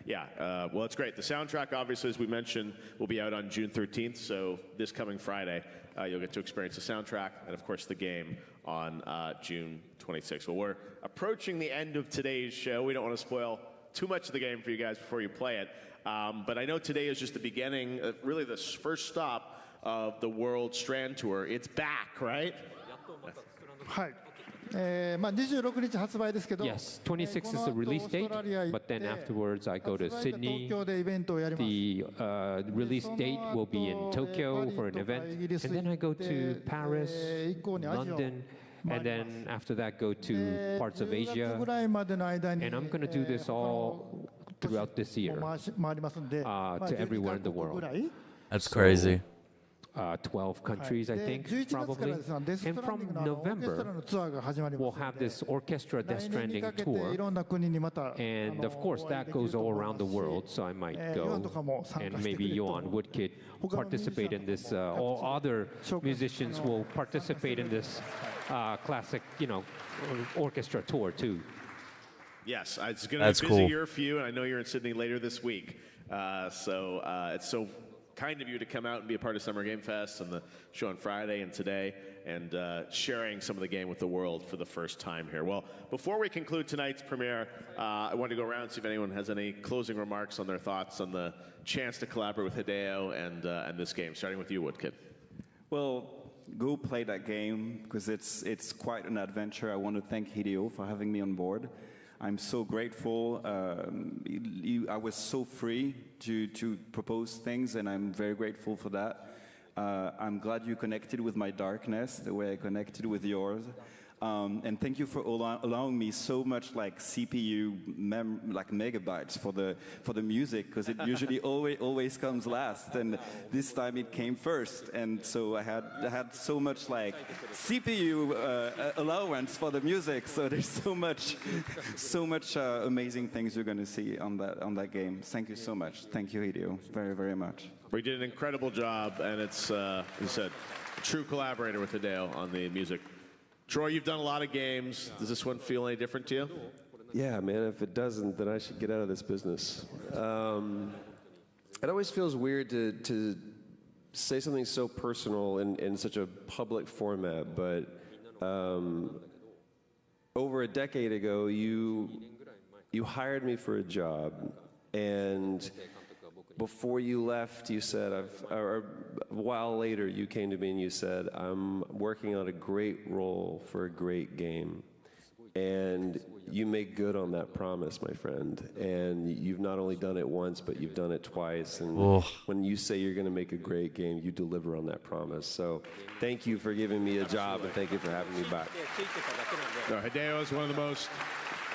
Yeah. Well, it's great. The soundtrack, obviously, as we mentioned, will be out on June 13th. So this coming Friday, you'll get to experience the soundtrack and, of course, the game on June 26th. Well, we're approaching the end of today's show. We don't want to spoil too much of the game for you guys before you play it. But I know today is just the beginning, really the first stop of the World Strand Tour. It's back, right? はい。まあ26日発売ですけど Yes, 26 is the release date, but then afterwards I go to Sydney. 東京でイベントをやります The release date will be in Tokyo for an event, and then I go to Paris, London, and then after that go to parts of 10 Asia. 月ぐらいまでの間に And I'm going to do this all throughout this year 回りますんで、まあ to everywhere in the 12カ国ぐ world. らい That's crazy. 12 countries, I think, 11月から probably. ですね、デス And ストランディ from ングのオーケストラ November, のツアーが始まりま we'll す have ので、 this orchestra Death 来年に Stranding かけてい tour. ろんな国にまた And of course, お会い that できる goes と all 思い around the ますし world, so I might ヨハン go. とかも参 And 加してく maybe れると Johan Woodkid 他のミュージシャン participate in this, all other musicians will participate in this classic, orchestra tour too. Yes, it's going to be a That's busy cool. year for you, and I know you're in Sydney later this week. So it's so kind of you to come out and be a part of Summer Game Fest and the show on Friday and today, and sharing some of the game with the world for the first time here. Well, before we conclude tonight's premiere, I want to go around and see if anyone has any closing remarks on their thoughts on the chance to collaborate with Hideo and this game, starting with you, Woodkid. Well, go play that game because it's quite an adventure. I want to thank Hideo for having me on board. I'm so grateful. I was so free to propose things, and I'm very grateful for that. I'm glad you connected with my darkness the way I connected with yours. And thank you for allowing me so much like CPU like megabytes for the music, because it usually always comes last, and this time it came first, and so I had so much like CPU allowance for the music. So there's so much amazing things you're going to see on that game. Thank you so much. Thank you, Hideo, very, very much. We did an incredible job, and it's, as you said, a true collaborator with Hideo on the music Troy, you've done a lot of games. Does this one feel any different to you? Yeah, man, if it doesn't, then I should get out of this business. It always feels weird to say something so personal in such a public format, but over a decade ago, you hired me for a job, and before you left, you said, or a while later, you came to me and you said, I'm working on a great role for a great game. And you make good on that promise, my friend. And you've not only done it once, but you've done it twice. And when you say you're going to make a great game, you deliver on that promise. So thank you for giving me a job, and thank you for having me back. No, Hideo is one of the most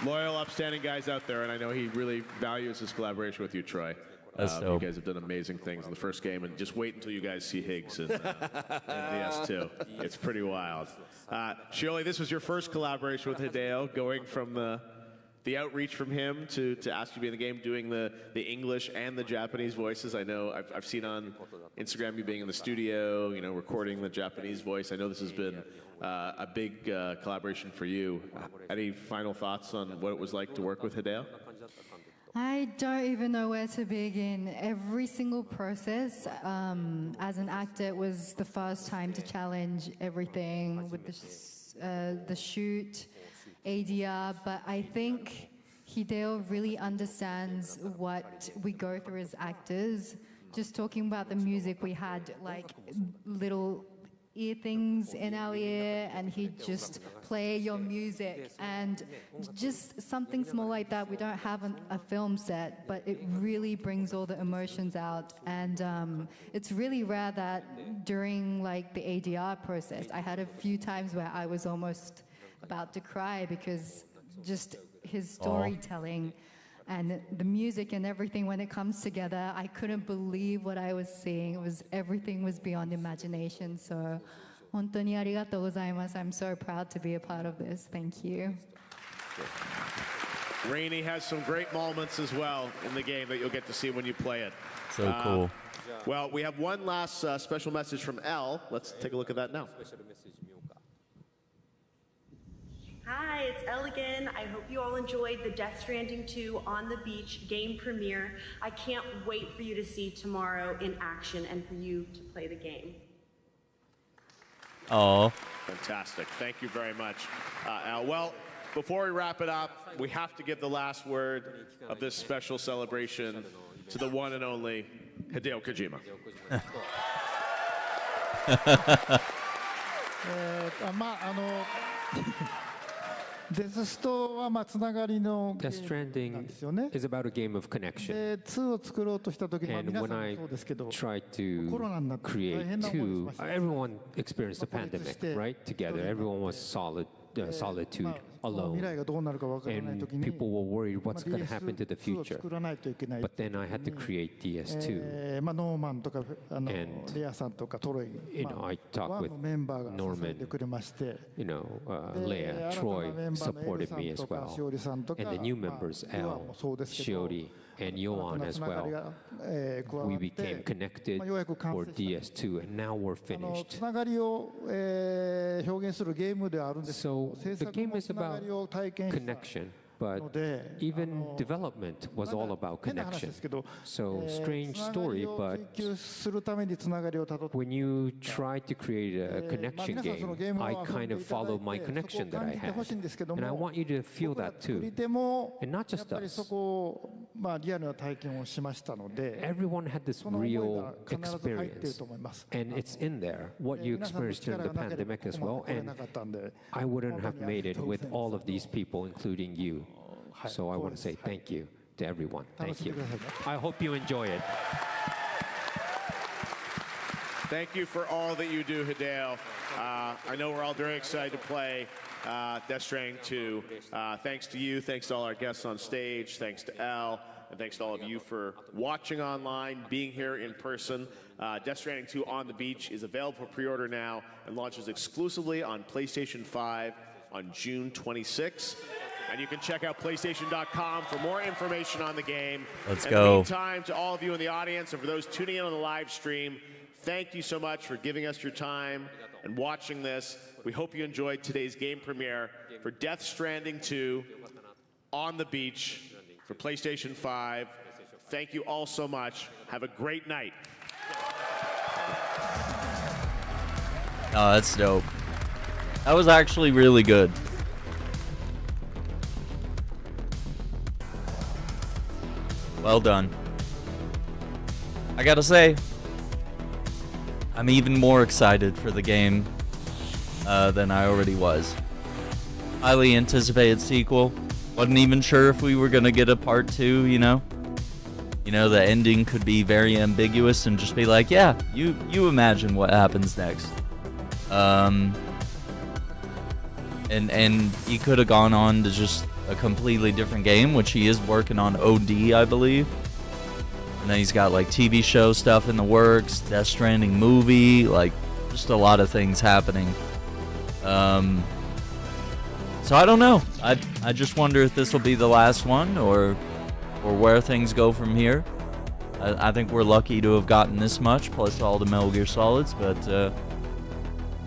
loyal, upstanding guys out there, and I know he really values his collaboration with you, Troy. That's dope. You guys have done amazing things in the first game, and just wait until you guys see Higgs in DS2. It's pretty wild. Shioli, this was your first collaboration with Hideo, going from the outreach from him to ask you to be in the game, doing the English and the Japanese voices. I know I've seen on Instagram you being in the studio, you know, recording the Japanese voice. I know this has been a big collaboration for you. Any final thoughts on what it was like to work with Hideo? I don't even know where to begin. Every single process, as an actor, it was the first time to challenge everything with the shoot, ADR, but I think Hideo really understands what we go through as actors. Just talking about the music, we had like little ear things in our ear, and he'd just play your music, and just something small like that. We don't have a film set, but it really brings all the emotions out, and it's really rare that during like the ADR process, I had a few times where I was almost about to cry, because just his storytelling and the music and everything, when it comes together, I couldn't believe what I was seeing. Everything was beyond imagination. So, 本当にありがとうございます. I'm so proud to be a part of this. Thank you. Rainey has some great moments as well in the game that you'll get to see when you play it. So cool. Well, we have one last special message from Elle. Let's take a look at that now. Hi, it's Elle again. I hope you all enjoyed the Death Stranding 2 on the Beach game premiere. I can't wait for you to see tomorrow in action and for you to play the game. Oh. Fantastic. Thank you very much, Al. Well, before we wrap it up, we have to give the last word of this special celebration to the one and only Hideo Kojima. Death Stranding is about a game of connection. And when I tried to create 2, everyone experienced a pandemic, right? Together, everyone was solitude, alone. And people were worried what's going to happen to the future. But then I had to create DS2. And, you know, I talked with Norman, you know, Leia, Troy supported me as well. And the new members, Elle, Shiori, and Yoan as well. We became connected for DS2, and now we're finished. So the game is about connection, but even development was all about connection. So strange story, but when you try to create a connection game, I kind of follow my connection that I had. And I want you to feel that too. And not just us. Everyone had this real experience, and it's in there, what you experienced during the pandemic as well, and I wouldn't have made it with all of these people, including you. So I want to say thank you to everyone. Thank you. I hope you enjoy it. Thank you for all that you do, Hideo. I know we're all very excited to play Death Stranding 2. Thanks to you, thanks to all our guests on stage, thanks to Elle, and thanks to all of you for watching online, being here in person. Death Stranding 2 on the Beach is available for pre-order now and launches exclusively on PlayStation 5 on June 26th. And you can check out PlayStation.com for more information on the game. Let's go. In the meantime, to all of you in the audience and for those tuning in on the live stream, thank you so much for giving us your time and watching this. We hope you enjoyed today's game premiere for Death Stranding 2 on the beach for PlayStation 5. Thank you all so much. Have a great night. Oh, that's dope. That was actually really good. Well done. I gotta say, I'm even more excited for the game than I already was. Highly anticipated sequel. Wasn't even sure if we were gonna get a part 2, you know? You know, the ending could be very ambiguous and just be like, yeah, you imagine what happens next. And he could have gone on to just a completely different game, which he is working on OD, I believe. And then he's got like TV show stuff in the works, Death Stranding movie, like just a lot of things happening. So I don't know. I just wonder if this will be the last one or where things go from here. I think we're lucky to have gotten this much, plus all the Metal Gear Solids, but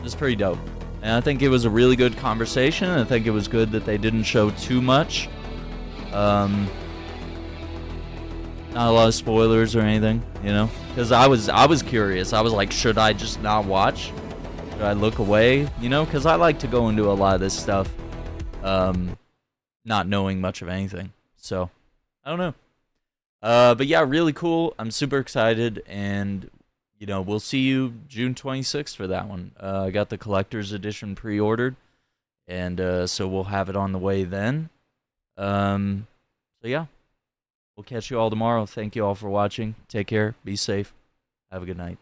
it's pretty dope. And I think it was a really good conversation. I think it was good that they didn't show too much. Not a lot of spoilers or anything, you know? Because I was curious. I was like, should I just not watch? Should I look away? You know? Because I like to go into a lot of this stuff not knowing much of anything. So, I don't know. But yeah, really cool. I'm super excited. And, you know, we'll see you June 26th for that one. I got the collector's edition pre-ordered. And so we'll have it on the way then. So yeah. We'll catch you all tomorrow. Thank you all for watching. Take care. Be safe. Have a good night.